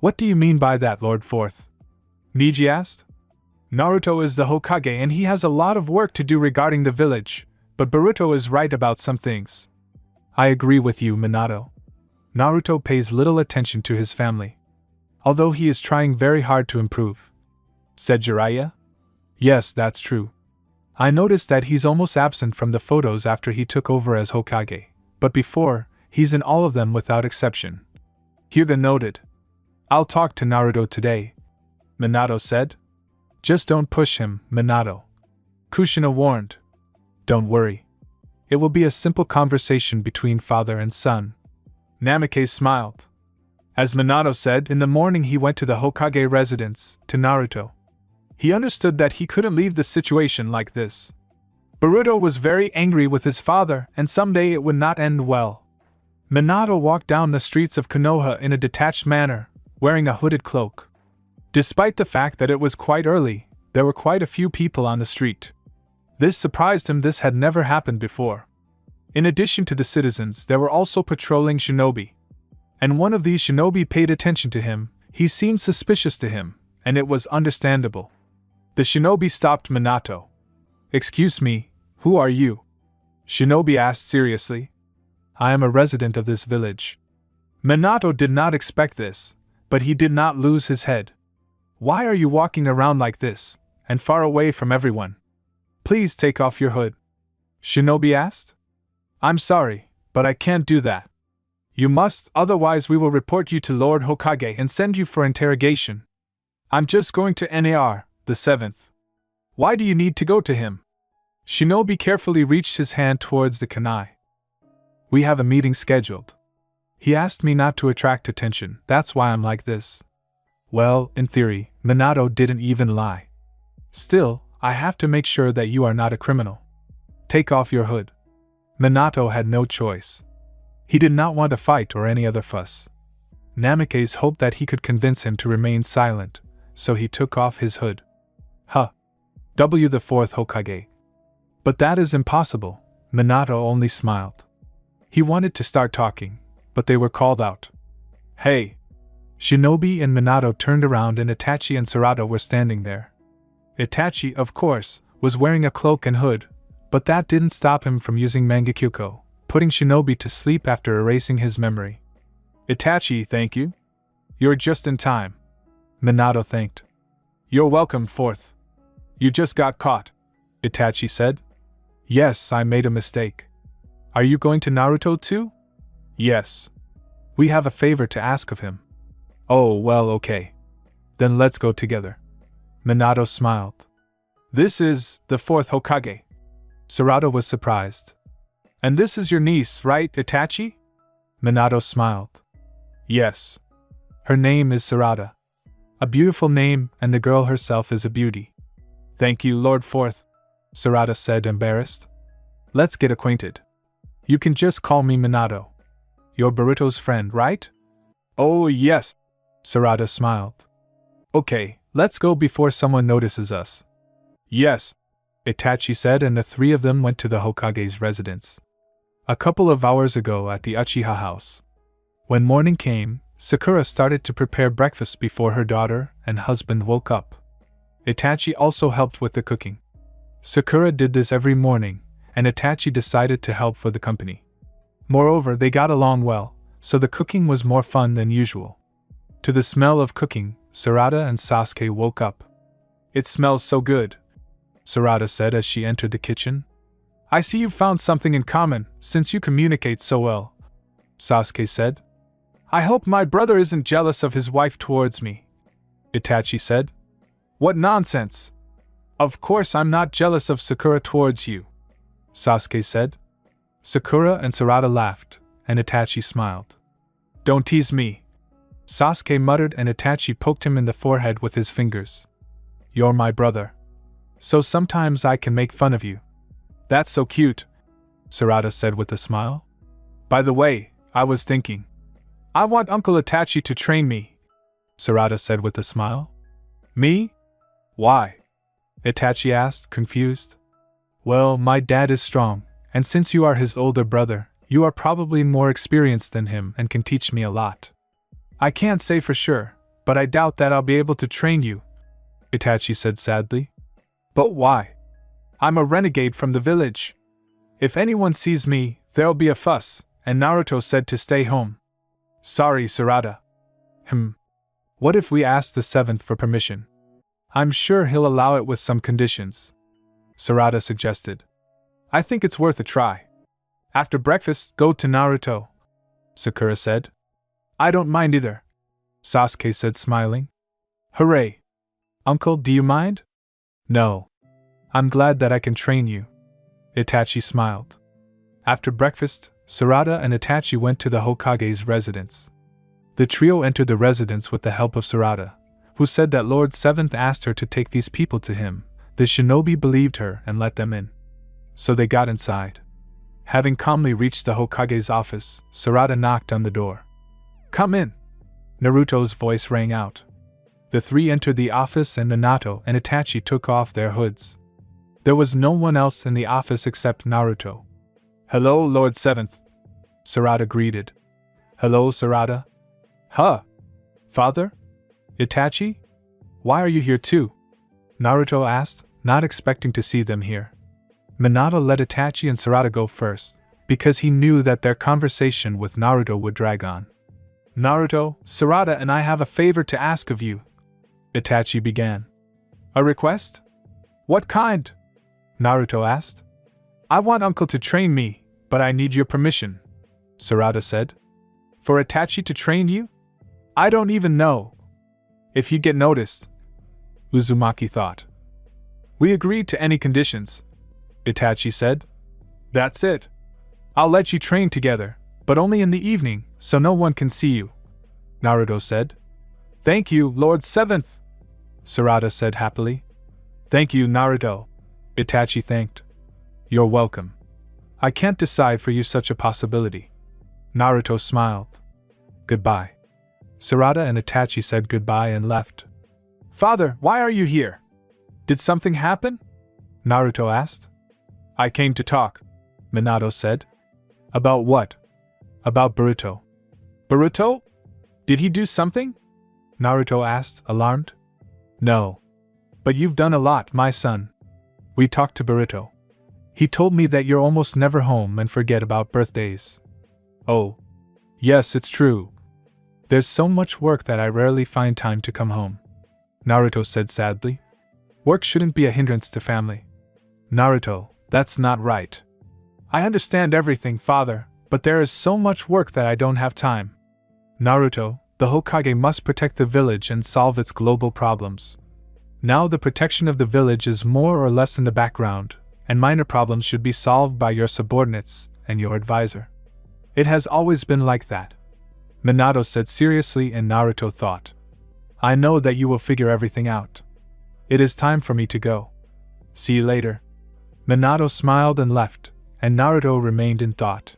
Speaker 1: What do you mean by that, Lord Fourth? Niji asked. Naruto is the Hokage and he has a lot of work to do regarding the village, but Boruto is right about some things. I agree with you, Minato. Naruto pays little attention to his family, although he is trying very hard to improve, said Jiraiya. Yes, that's true. I noticed that he's almost absent from the photos after he took over as Hokage, but before, he's in all of them without exception. Hyuga noted. I'll talk to Naruto today, Minato said. Just don't push him, Minato, Kushina warned. Don't worry. It will be a simple conversation between father and son. Namikaze smiled. As Minato said, in the morning he went to the Hokage residence, to Naruto. He understood that he couldn't leave the situation like this. Boruto was very angry with his father, and someday it would not end well. Minato walked down the streets of Konoha in a detached manner, wearing a hooded cloak. Despite the fact that it was quite early, there were quite a few people on the street. This surprised him. This had never happened before. In addition to the citizens, there were also patrolling shinobi. And one of these shinobi paid attention to him. He seemed suspicious to him, and it was understandable. The shinobi stopped Minato. Excuse me, who are you? Shinobi asked seriously. I am a resident of this village. Minato did not expect this, but he did not lose his head. Why are you walking around like this, and far away from everyone? Please take off your hood, Shinobi asked. I'm sorry, but I can't do that. You must, otherwise we will report you to Lord Hokage and send you for interrogation. I'm just going to Nar, the 7th. Why do you need to go to him? Shinobi carefully reached his hand towards the kunai. We have a meeting scheduled. He asked me not to attract attention, that's why I'm like this. Well, in theory, Minato didn't even lie. Still, I have to make sure that you are not a criminal. Take off your hood. Minato had no choice. He did not want a fight or any other fuss. Namikaze hoped that he could convince him to remain silent, so he took off his hood. W the 4th Hokage. But that is impossible, Minato only smiled. He wanted to start talking, but they were called out. Hey! Shinobi and Minato turned around and Itachi and Sarada were standing there. Itachi, of course, was wearing a cloak and hood, but that didn't stop him from using Mangekyouko, putting Shinobi to sleep after erasing his memory. Itachi, thank you. You're just in time, Minato thanked. You're welcome, 4th. You just got caught, Itachi said. Yes, I made a mistake. Are you going to Naruto too? Yes. We have a favor to ask of him. Oh, well, okay. Then let's go together. Minato smiled. This is the 4th Hokage. Sarada was surprised. And this is your niece, right, Itachi? Minato smiled. Yes. Her name is Sarada. A beautiful name, and the girl herself is a beauty. Thank you, Lord 4th, Sarada said, embarrassed. Let's get acquainted. You can just call me Minato. You're Boruto's friend, right? Oh, yes, Sarada smiled. Okay, let's go before someone notices us. Yes, Itachi said, and the three of them went to the Hokage's residence. A couple of hours ago at the Uchiha house. When morning came, Sakura started to prepare breakfast before her daughter and husband woke up. Itachi also helped with the cooking. Sakura did this every morning, and Itachi decided to help for the company. Moreover, they got along well, so the cooking was more fun than usual. To the smell of cooking, Sarada and Sasuke woke up. "It smells so good," Sarada said as she entered the kitchen. "I see you've found something in common, since you communicate so well," Sasuke said. "I hope my brother isn't jealous of his wife towards me," Itachi said. "What nonsense! Of course I'm not jealous of Sakura towards you," Sasuke said. Sakura and Sarada laughed, and Itachi smiled. "Don't tease me," Sasuke muttered, and Itachi poked him in the forehead with his fingers. "You're my brother, so sometimes I can make fun of you." "That's so cute," Sarada said with a smile. "By the way, I was thinking. I want Uncle Itachi to train me," Sarada said with a smile. "Me? Why?" Itachi asked, confused. "Well, my dad is strong, and since you are his older brother, you are probably more experienced than him and can teach me a lot. I can't say for sure, but I doubt that I'll be able to train you," Itachi said sadly. "But why? I'm a renegade from the village. If anyone sees me, there'll be a fuss, and Naruto said to stay home." "Sorry, Sarada." What if we ask the 7th for permission? I'm sure he'll allow it with some conditions," Sarada suggested. "I think it's worth a try. After breakfast, go to Naruto," Sakura said. "I don't mind either," Sasuke said, smiling. "Hooray! Uncle, do you mind?" "No. I'm glad that I can train you," Itachi smiled. After breakfast, Sarada and Itachi went to the Hokage's residence. The trio entered the residence with the help of Sarada, who said that Lord 7th asked her to take these people to him. The shinobi believed her and let them in. So they got inside. Having calmly reached the Hokage's office, Sarada knocked on the door. "Come in!" Naruto's voice rang out. The three entered the office and Minato and Itachi took off their hoods. There was no one else in the office except Naruto. "Hello, Lord 7th," Sarada greeted. "Hello, Sarada." "Huh? Father? Itachi? Why are you here too?" Naruto asked, not expecting to see them here. Minato let Itachi and Sarada go first, because he knew that their conversation with Naruto would drag on. "Naruto, Sarada and I have a favor to ask of you," Itachi began. "A request? What kind?" Naruto asked. "I want Uncle to train me, but I need your permission," Sarada said. "For Itachi to train you? I don't even know if you get noticed," Uzumaki thought. "We agreed to any conditions," Itachi said. "That's it. I'll let you train together, but only in the evening, so no one can see you," Naruto said. "Thank you, Lord 7th," Sarada said happily. "Thank you, Naruto," Itachi thanked. "You're welcome. I can't decide for you such a possibility." Naruto smiled. "Goodbye." Sarada and Itachi said goodbye and left. "Father, why are you here? Did something happen?" Naruto asked. "I came to talk," Minato said. "About what?" "About Boruto." "Boruto? Did he do something?" Naruto asked, alarmed. "No. But you've done a lot, my son. We talked to Boruto. He told me that you're almost never home and forget about birthdays." "Oh. Yes, it's true. There's so much work that I rarely find time to come home," Naruto said sadly. "Work shouldn't be a hindrance to family." "Naruto, that's not right. I understand everything, father, but there is so much work that I don't have time." "Naruto, the Hokage must protect the village and solve its global problems. Now the protection of the village is more or less in the background, and minor problems should be solved by your subordinates and your advisor. It has always been like that," Minato said seriously, and Naruto thought. "I know that you will figure everything out. It is time for me to go. See you later." Minato smiled and left, and Naruto remained in thought.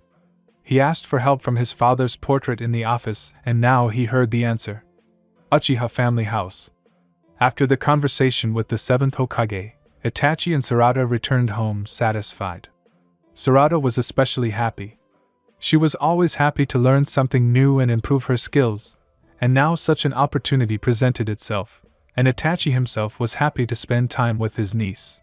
Speaker 1: He asked for help from his father's portrait in the office, and now he heard the answer. Uchiha family house. After the conversation with the 7th Hokage, Itachi and Sarada returned home satisfied. Sarada was especially happy. She was always happy to learn something new and improve her skills, and now such an opportunity presented itself, and Itachi himself was happy to spend time with his niece.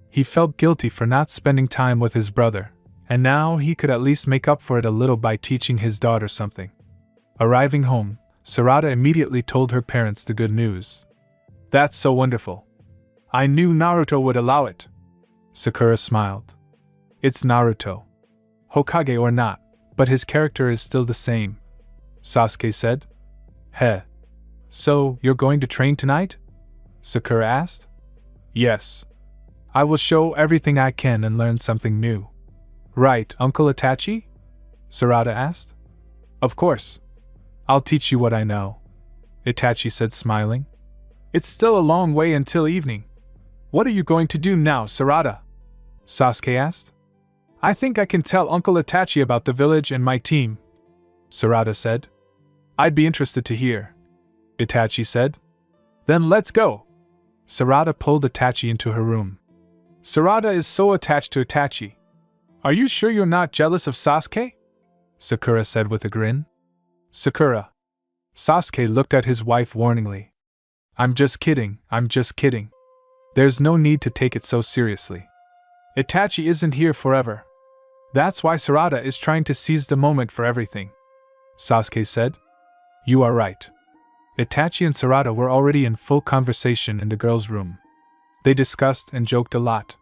Speaker 1: He felt guilty for not spending time with his brother, and now he could at least make up for it a little by teaching his daughter something. Arriving home, Sarada immediately told her parents the good news. That's so wonderful. I knew Naruto would allow it. Sakura smiled. It's Naruto. Hokage or not, but his character is still the same. Sasuke said. Heh. So, you're going to train tonight? Sakura asked. Yes. I will show everything I can and learn something new. Right, Uncle Itachi? Sarada asked. Of course. I'll teach you what I know, Itachi said, smiling. It's still a long way until evening. What are you going to do now, Sarada? Sasuke asked. I think I can tell Uncle Itachi about the village and my team, Sarada said. I'd be interested to hear, Itachi said. Then let's go. Sarada pulled Itachi into her room. Sarada is so attached to Itachi. Are you sure you're not jealous of Sasuke? Sakura said with a grin. Sakura. Sasuke looked at his wife warningly. I'm just kidding. There's no need to take it so seriously. Itachi isn't here forever. That's why Sarada is trying to seize the moment for everything, Sasuke said. You are right. Itachi and Sarada were already in full conversation in the girls' room. They discussed and joked a lot.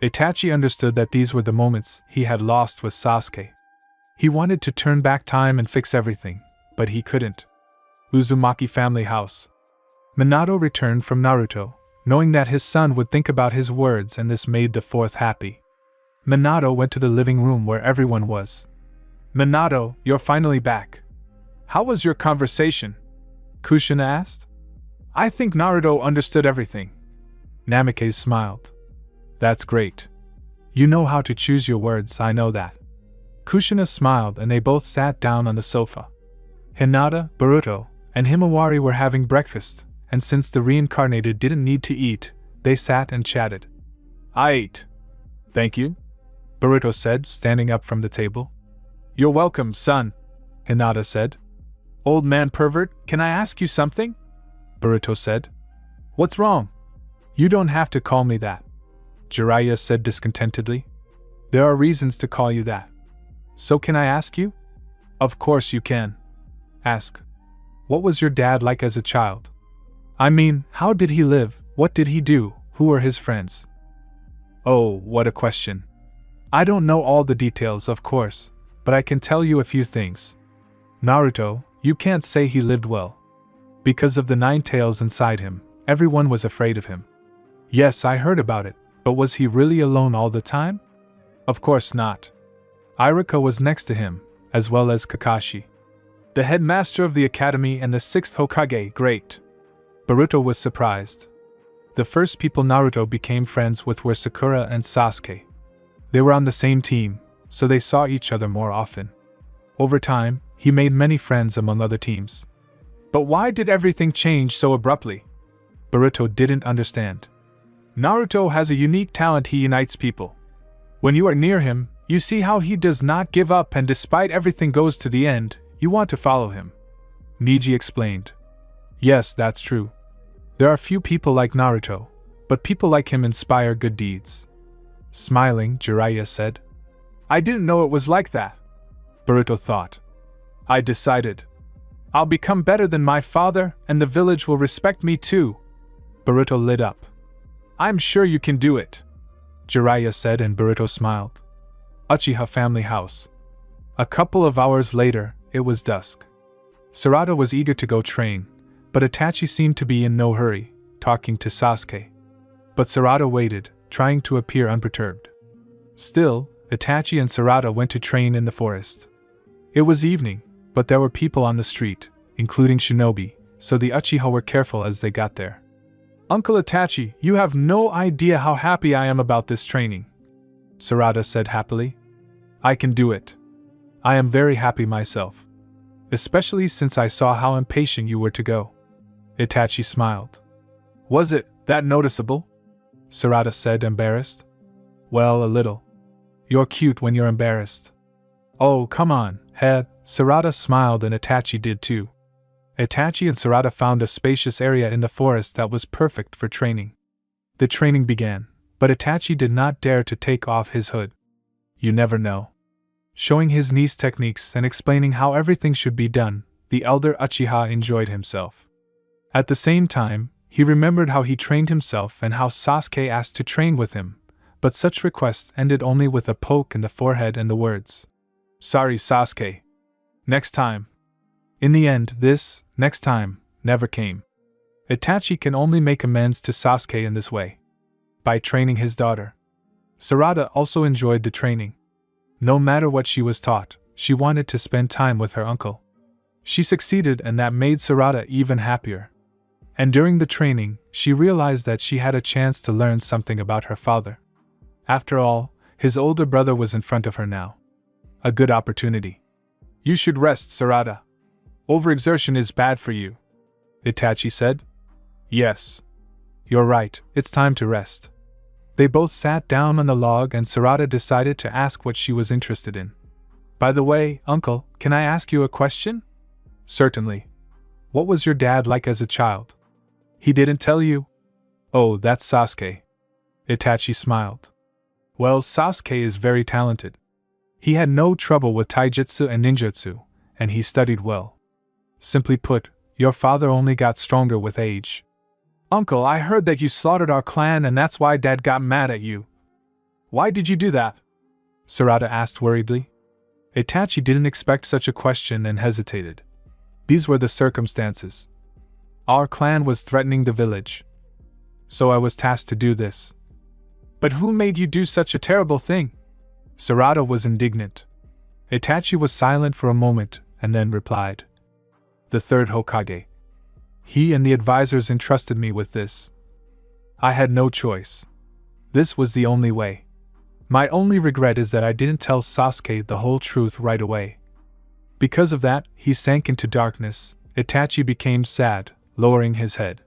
Speaker 1: Itachi understood that these were the moments he had lost with Sasuke. He wanted to turn back time and fix everything, but he couldn't. Uzumaki family house. Minato returned from Naruto, knowing that his son would think about his words, and this made the fourth happy. Minato went to the living room where everyone was. Minato, you're finally back. How was your conversation? Kushina asked. I think Naruto understood everything. Namikaze smiled. That's great. You know how to choose your words, I know that. Kushina smiled and they both sat down on the sofa. Hinata, Boruto, and Himawari were having breakfast, and since the reincarnated didn't need to eat, they sat and chatted. I ate. Thank you, Boruto said, standing up from the table. You're welcome, son, Hinata said. Old man pervert, can I ask you something? Boruto said. What's wrong? You don't have to call me that, Jiraiya said discontentedly. There are reasons to call you that. So can I ask you? Of course you can. Ask. What was your dad like as a child? I mean, how did he live? What did he do? Who were his friends? Oh, what a question. I don't know all the details, of course, but I can tell you a few things. Naruto, you can't say he lived well. Because of the 9 tails inside him, everyone was afraid of him. Yes, I heard about it, but was he really alone all the time? Of course not. Iruka was next to him, as well as Kakashi. The headmaster of the academy and the 6th Hokage, great. Boruto was surprised. The first people Naruto became friends with were Sakura and Sasuke. They were on the same team, so they saw each other more often. Over time, he made many friends among other teams. But why did everything change so abruptly? Boruto didn't understand. Naruto has a unique talent. He unites people. When you are near him, you see how he does not give up, and despite everything goes to the end, you want to follow him. Neji explained. Yes, that's true. There are few people like Naruto, but people like him inspire good deeds. Smiling, Jiraiya said. I didn't know it was like that, Boruto thought. I decided. I'll become better than my father, and the village will respect me too. Boruto lit up. I'm sure you can do it, Jiraiya said, and Boruto smiled. Uchiha family house. A couple of hours later, it was dusk. Sarada was eager to go train, but Itachi seemed to be in no hurry, talking to Sasuke. But Sarada waited, trying to appear unperturbed. Still, Itachi and Sarada went to train in the forest. It was evening, but there were people on the street, including shinobi, so the Uchiha were careful as they got there. Uncle Itachi, you have no idea how happy I am about this training, Sarada said happily. I can do it. I am very happy myself. Especially since I saw how impatient you were to go. Itachi smiled. Was it that noticeable? Sarada said, embarrassed. Well, a little. You're cute when you're embarrassed. Oh, come on, Head. Sarada smiled and Itachi did too. Itachi and Sarada found a spacious area in the forest that was perfect for training. The training began, but Itachi did not dare to take off his hood. You never know. Showing his niece techniques and explaining how everything should be done, The elder Uchiha enjoyed himself. At the same time, he remembered how he trained himself and how Sasuke asked to train with him, but such requests ended only with a poke in the forehead and the words, "Sorry, Sasuke. Next time." In the end, this, next time, never came. Itachi can only make amends to Sasuke in this way. By training his daughter. Sarada also enjoyed the training. No matter what she was taught, she wanted to spend time with her uncle. She succeeded, and that made Sarada even happier. And during the training, she realized that she had a chance to learn something about her father. After all, his older brother was in front of her now. A good opportunity. "You should rest, Sarada. Overexertion is bad for you," Itachi said. "Yes. You're right, it's time to rest." They both sat down on the log and Sarada decided to ask what she was interested in. "By the way, uncle, can I ask you a question?" "Certainly. What was your dad like as a child?" "He didn't tell you?" "Oh, that's Sasuke." Itachi smiled. "Well, Sasuke is very talented. He had no trouble with taijutsu and ninjutsu, and he studied well. Simply put, your father only got stronger with age." "Uncle, I heard that you slaughtered our clan and that's why Dad got mad at you. Why did you do that?" Sarada asked worriedly. Itachi didn't expect such a question and hesitated. These were the circumstances. Our clan was threatening the village. So I was tasked to do this. "But who made you do such a terrible thing?" Sarada was indignant. Itachi was silent for a moment and then replied. "The third Hokage. He and the advisors entrusted me with this. I had no choice. This was the only way. My only regret is that I didn't tell Sasuke the whole truth right away." Because of that, he sank into darkness. Itachi became sad, lowering his head.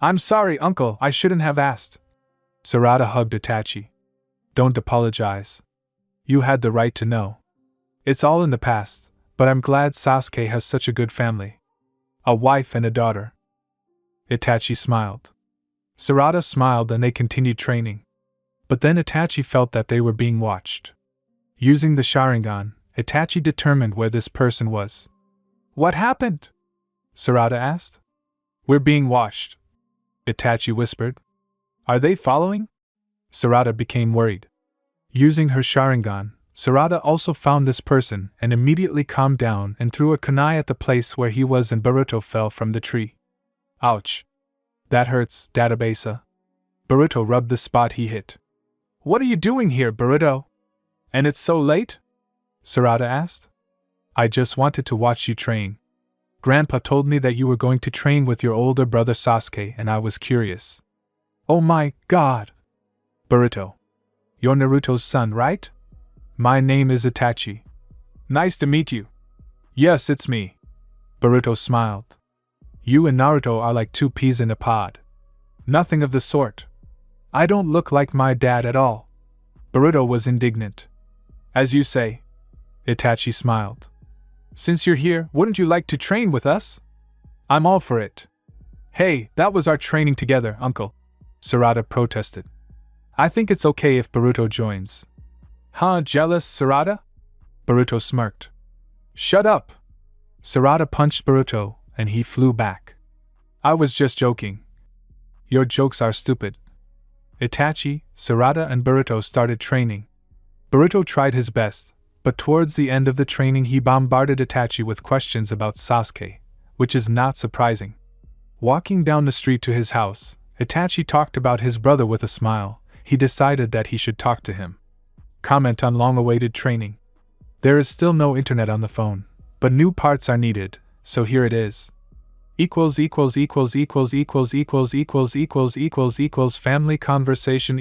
Speaker 1: "I'm sorry, uncle, I shouldn't have asked." Sarada hugged Itachi. "Don't apologize. You had the right to know. It's all in the past, but I'm glad Sasuke has such a good family. A wife and a daughter." Itachi smiled. Sarada smiled and they continued training. But then Itachi felt that they were being watched. Using the Sharingan, Itachi determined where this person was. "What happened?" Sarada asked. "We're being watched," Itachi whispered. "Are they following?" Sarada became worried. Using her Sharingan, Sarada also found this person and immediately calmed down and threw a kunai at the place where he was and Boruto fell from the tree. "Ouch. That hurts, Databasa." Boruto rubbed the spot he hit. "What are you doing here, Boruto? And it's so late?" Sarada asked. "I just wanted to watch you train. Grandpa told me that you were going to train with your older brother Sasuke and I was curious." "Oh my God! Boruto. You're Naruto's son, right?" "My name is Itachi." "Nice to meet you." "Yes, it's me." Boruto smiled. "You and Naruto are like two peas in a pod." "Nothing of the sort. I don't look like my dad at all." Boruto was indignant. "As you say." Itachi smiled. "Since you're here, wouldn't you like to train with us?" "I'm all for it." "Hey, that was our training together, uncle," Sarada protested. "I think it's okay if Boruto joins." "Huh, jealous, Sarada?" Boruto smirked. "Shut up!" Sarada punched Boruto, and he flew back. "I was just joking." "Your jokes are stupid." Itachi, Sarada and Boruto started training. Boruto tried his best, but towards the end of the training he bombarded Itachi with questions about Sasuke, which is not surprising. Walking down the street to his house, Itachi talked about his brother with a smile. He decided that he should talk to him. Comment on long-awaited training. There is still no internet on the phone, but new parts are needed, so here it is. Family conversation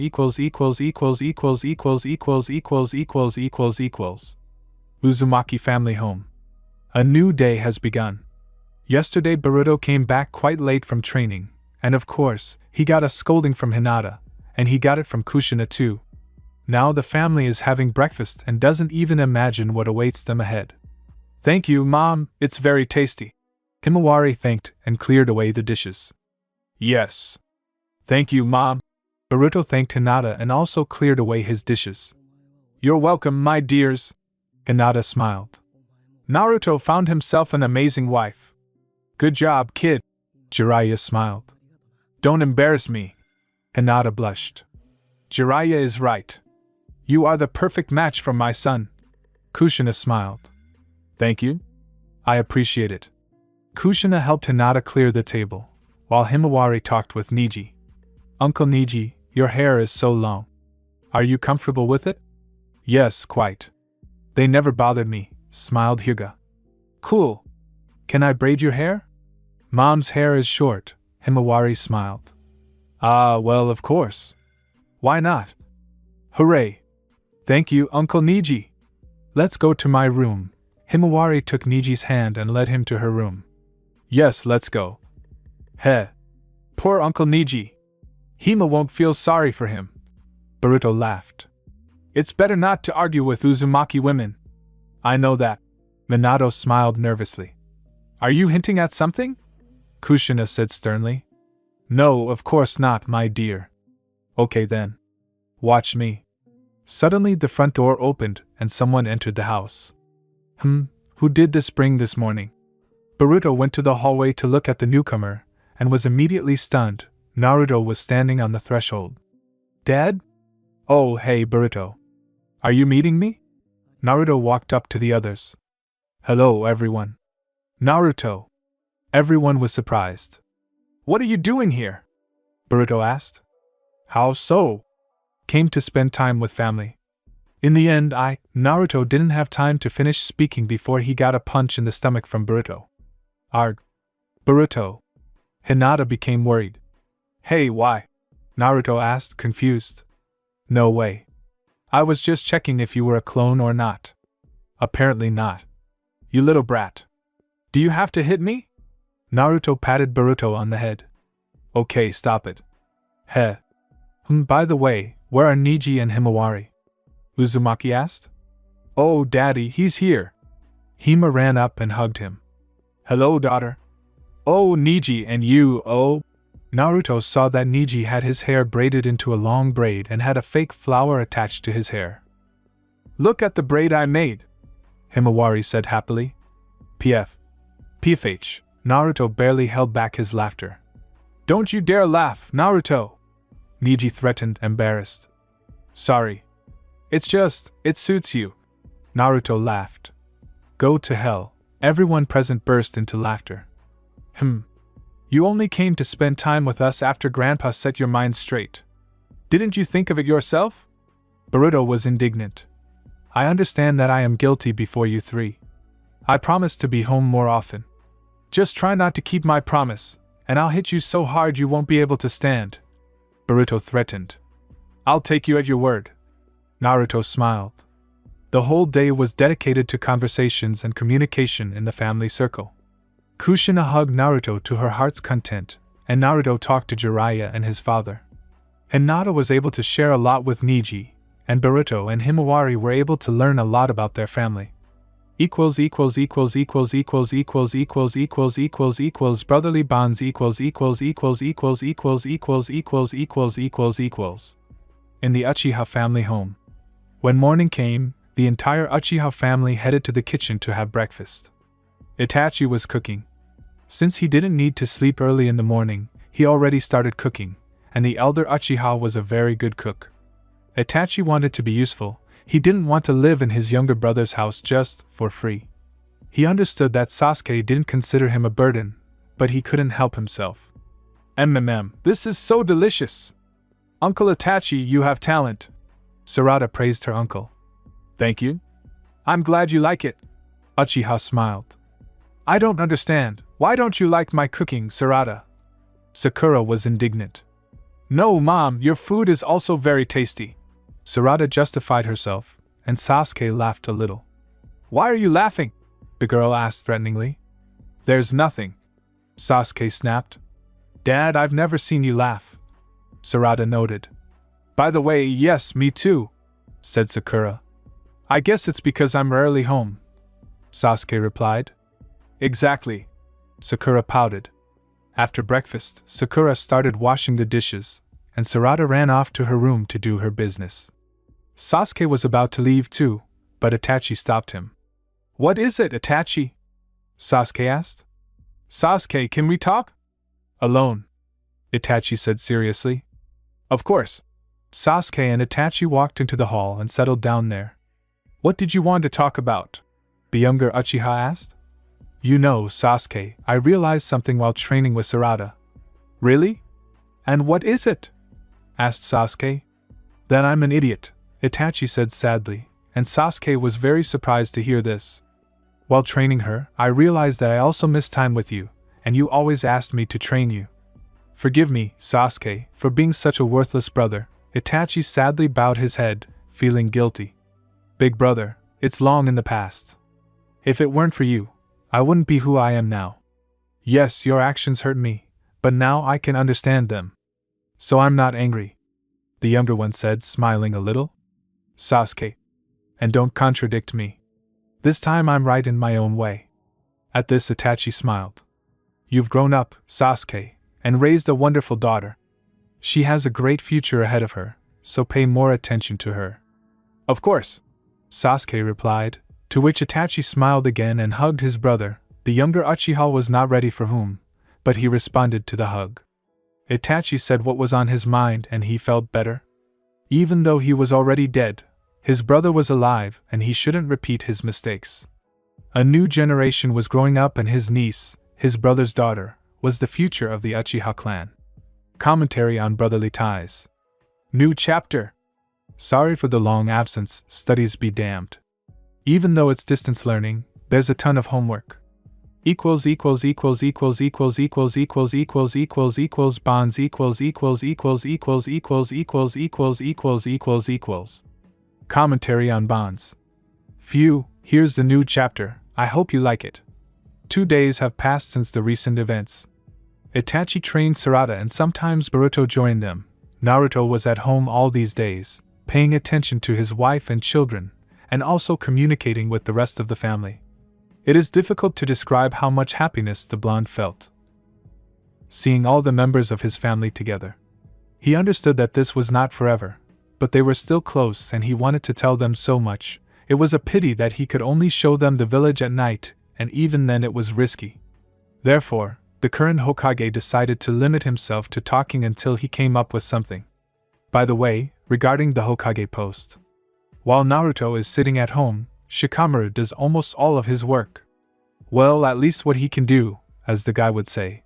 Speaker 1: Uzumaki family home. A new day has begun. Yesterday Boruto came back quite late from training, and of course, he got a scolding from Hinata, and he got it from Kushina too. Now the family is having breakfast and doesn't even imagine what awaits them ahead. "Thank you, Mom, it's very tasty." Himawari thanked and cleared away the dishes. "Yes. Thank you, Mom." Boruto thanked Hinata and also cleared away his dishes. "You're welcome, my dears." Hinata smiled. Naruto found himself an amazing wife. Good job, kid, Jiraiya smiled. Don't embarrass me. Hinata blushed. Jiraiya is right. You are the perfect match for my son. Kushina smiled. Thank you. I appreciate it. Kushina helped Hinata clear the table, while Himawari talked with Niji. Uncle Niji, your hair is so long. Are you comfortable with it? Yes, quite. They never bothered me, smiled Hyuga. Cool. Can I braid your hair? Mom's hair is short, Himawari smiled. Ah, well, of course. Why not? Hooray! Thank you, Uncle Niji. Let's go to my room. Himawari took Niji's hand and led him to her room. Yes, let's go. Heh. Poor Uncle Niji. Hima won't feel sorry for him. Boruto laughed. It's better not to argue with Uzumaki women. I know that. Minato smiled nervously. Are you hinting at something? Kushina said sternly. No, of course not, my dear. Okay then. Watch me. Suddenly the front door opened and someone entered the house. Who did this bring this morning? Boruto went to the hallway to look at the newcomer, and was immediately stunned. Naruto was standing on the threshold. Dad? Oh, hey Boruto. Are you meeting me? Naruto walked up to the others. Hello, everyone. Naruto. Everyone was surprised. What are you doing here? Boruto asked. How so? Came to spend time with family. In the end, Naruto didn't have time to finish speaking before he got a punch in the stomach from Boruto. Arg. Boruto. Hinata became worried. Hey, why? Naruto asked, confused. No way. I was just checking if you were a clone or not. Apparently not. You little brat. Do you have to hit me? Naruto patted Boruto on the head. Okay, stop it. Heh. By the way, where are Niji and Himawari? Uzumaki asked. Oh, Daddy, he's here. Hima ran up and hugged him. Hello, daughter. Oh, Niji, and you, oh. Naruto saw that Niji had his hair braided into a long braid and had a fake flower attached to his hair. Look at the braid I made, Himawari said happily. PFH. Naruto barely held back his laughter. Don't you dare laugh, Naruto! Niji threatened, embarrassed. Sorry. It suits you. Naruto laughed. Go to hell. Everyone present burst into laughter. You only came to spend time with us after Grandpa set your mind straight. Didn't you think of it yourself? Boruto was indignant. I understand that I am guilty before you three. I promise to be home more often. Just try not to keep my promise, and I'll hit you so hard you won't be able to stand. Boruto threatened. I'll take you at your word. Naruto smiled. The whole day was dedicated to conversations and communication in the family circle. Kushina hugged Naruto to her heart's content, and Naruto talked to Jiraiya and his father. Hinata was able to share a lot with Niji, and Boruto and Himawari were able to learn a lot about their family. Brotherly bonds In the Uchiha family home. When morning came, the entire Uchiha family headed to the kitchen to have breakfast. Itachi was cooking. Since he didn't need to sleep early in the morning, he already started cooking, and the elder Uchiha was a very good cook. Itachi wanted to be useful. He didn't want to live in his younger brother's house just for free. He understood that Sasuke didn't consider him a burden, but he couldn't help himself. This is so delicious! Uncle Itachi, you have talent. Sarada praised her uncle. Thank you. I'm glad you like it. Uchiha smiled. I don't understand. Why don't you like my cooking, Sarada? Sakura was indignant. No, Mom, your food is also very tasty. Sarada justified herself, and Sasuke laughed a little. Why are you laughing? The girl asked threateningly. There's nothing. Sasuke snapped. Dad, I've never seen you laugh. Sarada noted. By the way, yes, me too, said Sakura. I guess it's because I'm rarely home. Sasuke replied. Exactly. Sakura pouted. After breakfast, Sakura started washing the dishes, and Sarada ran off to her room to do her business. Sasuke was about to leave too, but Itachi stopped him. What is it, Itachi? Sasuke asked. Sasuke, can we talk? Alone, Itachi said seriously. Of course. Sasuke and Itachi walked into the hall and settled down there. What did you want to talk about? The younger Uchiha asked. You know, Sasuke, I realized something while training with Sarada. Really? And what is it? Asked Sasuke. That I'm an idiot, Itachi said sadly, and Sasuke was very surprised to hear this. While training her, I realized that I also missed time with you, and you always asked me to train you. Forgive me, Sasuke, for being such a worthless brother. Itachi sadly bowed his head, feeling guilty. Big brother, it's long in the past. If it weren't for you, I wouldn't be who I am now. Yes, your actions hurt me, but now I can understand them. So I'm not angry, the younger one said, smiling a little. Sasuke. And don't contradict me. This time I'm right in my own way. At this, Itachi smiled. You've grown up, Sasuke, and raised a wonderful daughter. She has a great future ahead of her, so pay more attention to her. Of course, Sasuke replied, to which Itachi smiled again and hugged his brother. The younger Uchiha was not ready for whom, but he responded to the hug. Itachi said what was on his mind and he felt better. Even though he was already dead, his brother was alive and he shouldn't repeat his mistakes. A new generation was growing up and his niece, his brother's daughter, was the future of the Uchiha clan. Commentary on brotherly ties. New chapter. Sorry for the long absence, studies be damned. Even though it's distance learning, there's a ton of homework. Bonds equals Commentary on bonds. Phew, here's the new chapter, I hope you like it. 2 days have passed since the recent events. Itachi trained Sarada and sometimes Boruto joined them. Naruto was at home all these days, paying attention to his wife and children, and also communicating with the rest of the family. It is difficult to describe how much happiness the blonde felt, seeing all the members of his family together. He understood that this was not forever, but they were still close and he wanted to tell them so much. It was a pity that he could only show them the village at night, and even then it was risky. Therefore, the current Hokage decided to limit himself to talking until he came up with something. By the way, regarding the Hokage post. While Naruto is sitting at home, Shikamaru does almost all of his work. Well, at least what he can do, as the guy would say.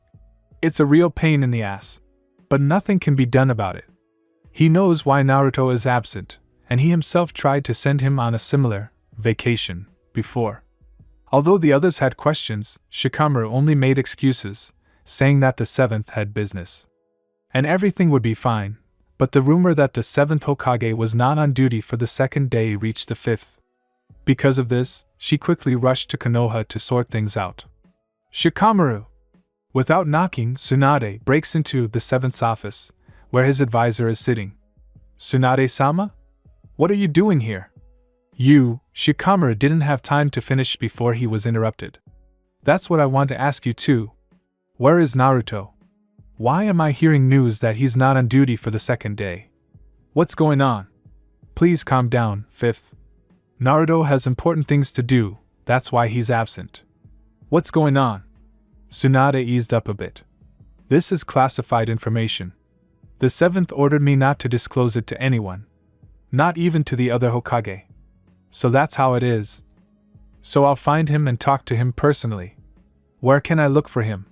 Speaker 1: It's a real pain in the ass. But nothing can be done about it. He knows why Naruto is absent, and he himself tried to send him on a similar vacation before. Although the others had questions, Shikamaru only made excuses, saying that the 7th had business. And everything would be fine, but the rumor that the 7th Hokage was not on duty for the 2nd day reached the 5th. Because of this, she quickly rushed to Konoha to sort things out. Shikamaru! Without knocking, Tsunade breaks into the 7th's office, where his advisor is sitting. Tsunade-sama? What are you doing here? Shikamaru didn't have time to finish before he was interrupted. That's what I want to ask you too. Where is Naruto? Why am I hearing news that he's not on duty for the 2nd day? What's going on? Please calm down, 5th. Naruto has important things to do, that's why he's absent. What's going on? Tsunade eased up a bit. This is classified information. The 7th ordered me not to disclose it to anyone. Not even to the other Hokage. So that's how it is. So I'll find him and talk to him personally. Where can I look for him?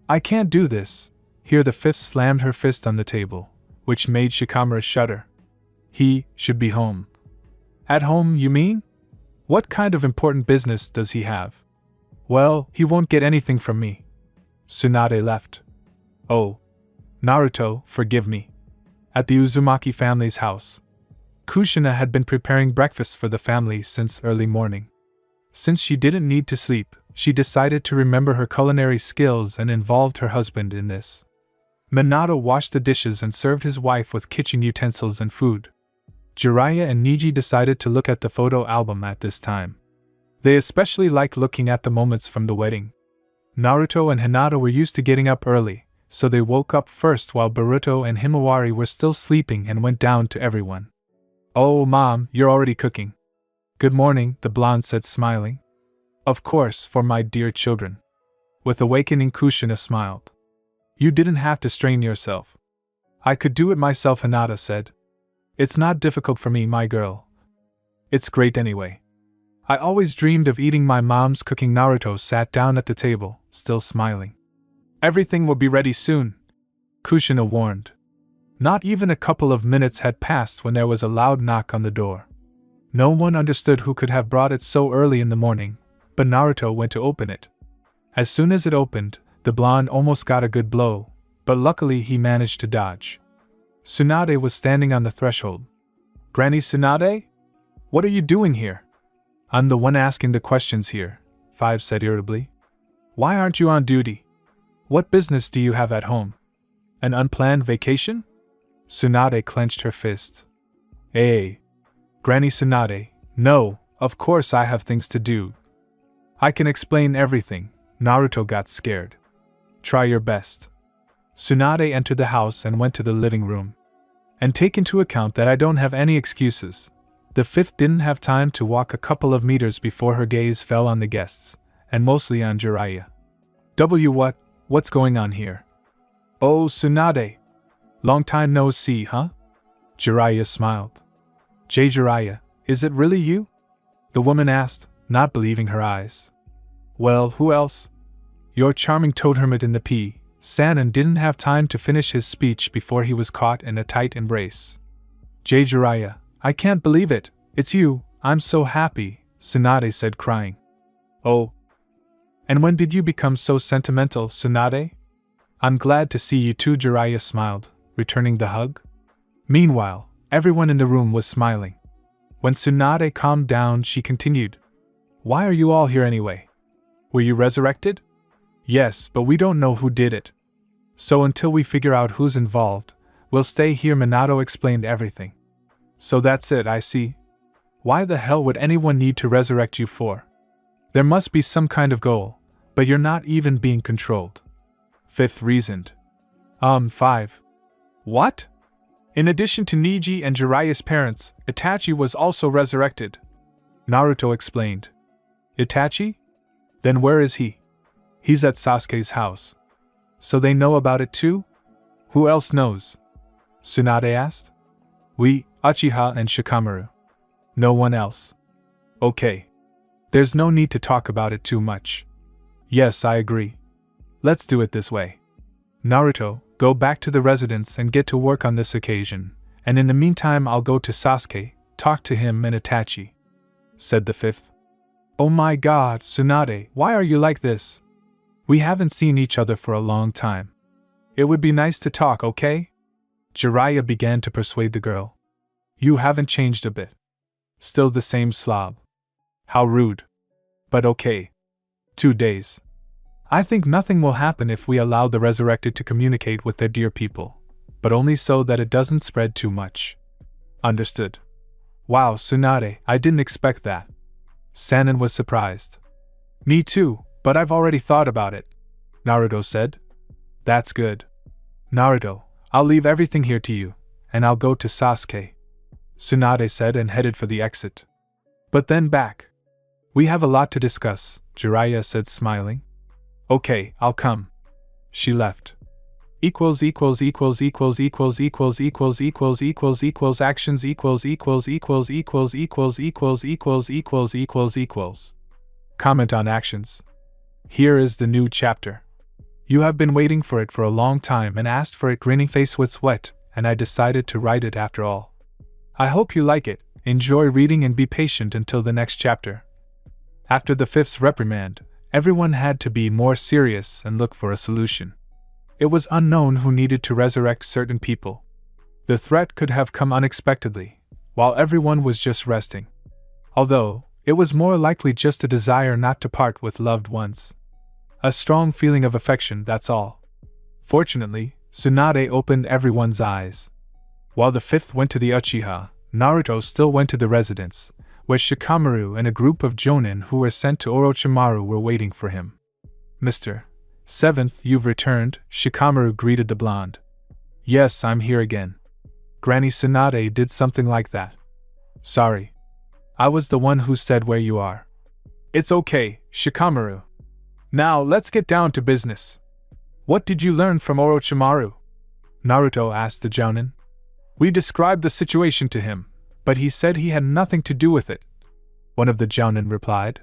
Speaker 1: I can't do this. Here the 5th slammed her fist on the table, which made Shikamaru shudder. He should be home. At home, you mean? What kind of important business does he have? Well, he won't get anything from me. Tsunade left. Oh. Naruto, forgive me. At the Uzumaki family's house. Kushina had been preparing breakfast for the family since early morning. Since she didn't need to sleep, she decided to remember her culinary skills and involved her husband in this. Minato washed the dishes and served his wife with kitchen utensils and food. Jiraiya and Neji decided to look at the photo album at this time. They especially liked looking at the moments from the wedding. Naruto and Hinata were used to getting up early, so they woke up first while Boruto and Himawari were still sleeping and went down to everyone. Oh, Mom, you're already cooking. Good morning, the blonde said, smiling. Of course, for my dear children. With awakening, Kushina smiled. You didn't have to strain yourself. I could do it myself, Hinata said. It's not difficult for me, my girl. It's great anyway. I always dreamed of eating my mom's cooking. Naruto sat down at the table, still smiling. Everything will be ready soon, Kushina warned. Not even a couple of minutes had passed when there was a loud knock on the door. No one understood who could have brought it so early in the morning, but Naruto went to open it. As soon as it opened, the blonde almost got a good blow, but luckily he managed to dodge. Tsunade was standing on the threshold. Granny Tsunade? What are you doing here? I'm the one asking the questions here, Five said irritably. Why aren't you on duty? What business do you have at home? An unplanned vacation? Tsunade clenched her fist. Hey, Granny Tsunade, no, of course I have things to do. I can explain everything. Naruto got scared. Try your best. Tsunade entered the house and went to the living room. And take into account that I don't have any excuses. The fifth didn't have time to walk a couple of meters before her gaze fell on the guests, and mostly on Jiraiya. What's going on here? Oh, Tsunade. Long time no see, huh? Jiraiya smiled. Jiraiya, is it really you? The woman asked, not believing her eyes. Well, who else? Your charming toad hermit in the P. Sanin didn't have time to finish his speech before he was caught in a tight embrace. Jiraiya, I can't believe it, it's you, I'm so happy, Tsunade said crying. Oh. And when did you become so sentimental, Tsunade? I'm glad to see you too, Jiraiya smiled, returning the hug. Meanwhile, everyone in the room was smiling. When Tsunade calmed down, she continued. Why are you all here anyway? Were you resurrected? Yes, but we don't know who did it. So until we figure out who's involved, we'll stay here. Minato explained everything. So that's it, I see. Why the hell would anyone need to resurrect you for? There must be some kind of goal, but you're not even being controlled. Fifth reasoned. 5. What? In addition to Neji and Jiraiya's parents, Itachi was also resurrected. Naruto explained. Itachi? Then where is he? He's at Sasuke's house. So they know about it too? Who else knows? Tsunade asked. We, Uchiha and Shikamaru. No one else. Okay. There's no need to talk about it too much. Yes, I agree. Let's do it this way. Naruto, go back to the residence and get to work on this occasion, and in the meantime I'll go to Sasuke, talk to him and Itachi, said the fifth. Oh my god, Tsunade, why are you like this? We haven't seen each other for a long time. It would be nice to talk, okay? Jiraiya began to persuade the girl. You haven't changed a bit. Still the same slob. How rude. But okay. 2 days. I think nothing will happen if we allow the resurrected to communicate with their dear people, but only so that it doesn't spread too much. Understood. Wow, Tsunade, I didn't expect that. Sanin was surprised. Me too, but I've already thought about it, Naruto said. That's good. Naruto, I'll leave everything here to you, and I'll go to Sasuke, Tsunade said and headed for the exit. But then back. We have a lot to discuss, Jiraiya said smiling. Okay, I'll come. She left. Actions actions Comment on actions. Here is the new chapter. You have been waiting for it for a long time and asked for it, grinning face with sweat, and I decided to write it after all. I hope you like it, enjoy reading and be patient until the next chapter. After the fifth's reprimand, everyone had to be more serious and look for a solution. It was unknown who needed to resurrect certain people. The threat could have come unexpectedly, while everyone was just resting. Although, it was more likely just a desire not to part with loved ones. A strong feeling of affection, that's all. Fortunately, Tsunade opened everyone's eyes. While the fifth went to the Uchiha, Naruto still went to the residence, where Shikamaru and a group of Jonin who were sent to Orochimaru were waiting for him. Mr. Seventh, you've returned, Shikamaru greeted the blonde. Yes, I'm here again. Granny Tsunade did something like that. Sorry. I was the one who said where you are. It's okay, Shikamaru. Now let's get down to business. What did you learn from Orochimaru? Naruto asked the jounin. We described the situation to him, but he said he had nothing to do with it. One of the jounin replied.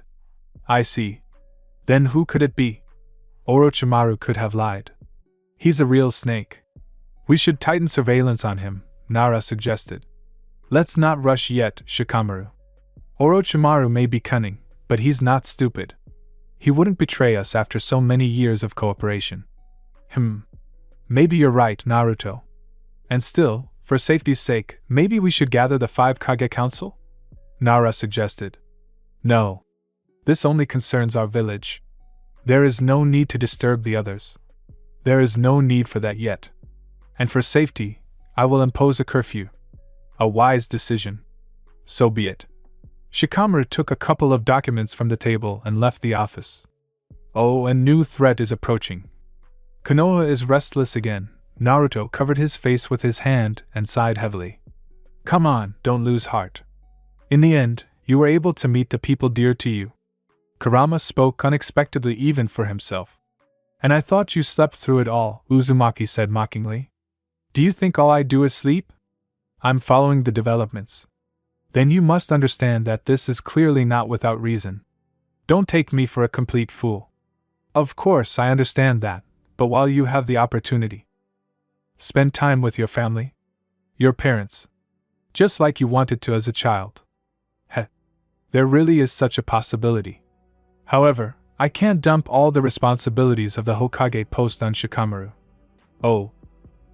Speaker 1: I see. Then who could it be? Orochimaru could have lied. He's a real snake. We should tighten surveillance on him, Nara suggested. Let's not rush yet, Shikamaru. Orochimaru may be cunning, but he's not stupid. He wouldn't betray us after so many years of cooperation. Maybe you're right, Naruto. And still, for safety's sake, maybe we should gather the 5 Kage Council? Nara suggested. No. This only concerns our village. There is no need to disturb the others. There is no need for that yet. And for safety, I will impose a curfew. A wise decision. So be it. Shikamaru took a couple of documents from the table and left the office. Oh, a new threat is approaching. Konoha is restless again. Naruto covered his face with his hand and sighed heavily. Come on, don't lose heart. In the end, you were able to meet the people dear to you. Kurama spoke unexpectedly even for himself. And I thought you slept through it all, Uzumaki said mockingly. Do you think all I do is sleep? I'm following the developments. Then you must understand that this is clearly not without reason. Don't take me for a complete fool. Of course, I understand that, but while you have the opportunity, spend time with your family, your parents, just like you wanted to as a child. There really is such a possibility. However, I can't dump all the responsibilities of the Hokage post on Shikamaru. Oh,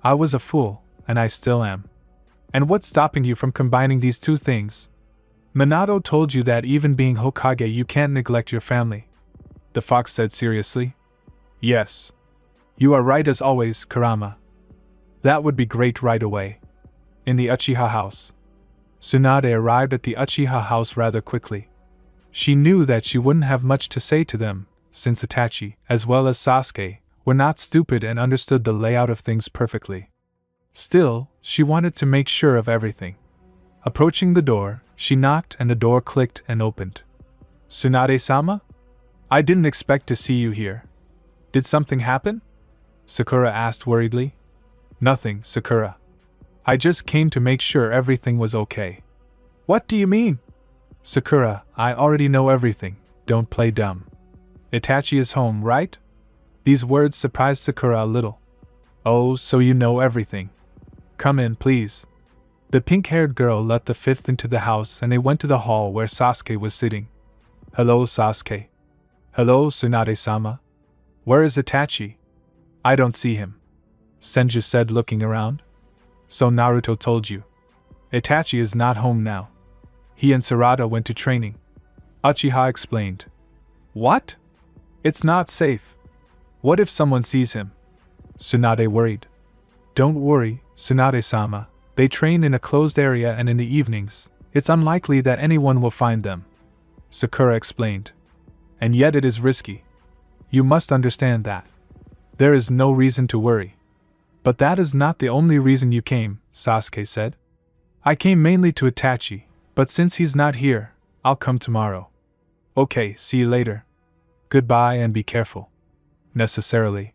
Speaker 1: I was a fool, and I still am. And what's stopping you from combining these two things? Minato told you that even being Hokage you can't neglect your family. The fox said seriously. Yes. You are right as always, Kurama. That would be great right away. In the Uchiha house. Tsunade arrived at the Uchiha house rather quickly. She knew that she wouldn't have much to say to them, since Itachi, as well as Sasuke, were not stupid and understood the layout of things perfectly. Still, she wanted to make sure of everything. Approaching the door, she knocked and the door clicked and opened. Tsunade-sama? I didn't expect to see you here. Did something happen? Sakura asked worriedly. Nothing, Sakura. I just came to make sure everything was okay. What do you mean? Sakura, I already know everything, don't play dumb. Itachi is home, right? These words surprised Sakura a little. Oh, so you know everything. Come in, please. The pink-haired girl let the fifth into the house and they went to the hall where Sasuke was sitting. Hello, Sasuke. Hello, Tsunade-sama. Where is Itachi? I don't see him. Senju said looking around. So Naruto told you. Itachi is not home now. He and Sarada went to training. Uchiha explained. What? It's not safe. What if someone sees him? Tsunade worried. Don't worry, Tsunade-sama. They train in a closed area and in the evenings. It's unlikely that anyone will find them. Sakura explained. And yet it is risky. You must understand that. There is no reason to worry. But that is not the only reason you came, Sasuke said. I came mainly to Itachi, but since he's not here, I'll come tomorrow. Okay, see you later. Goodbye and be careful. Necessarily.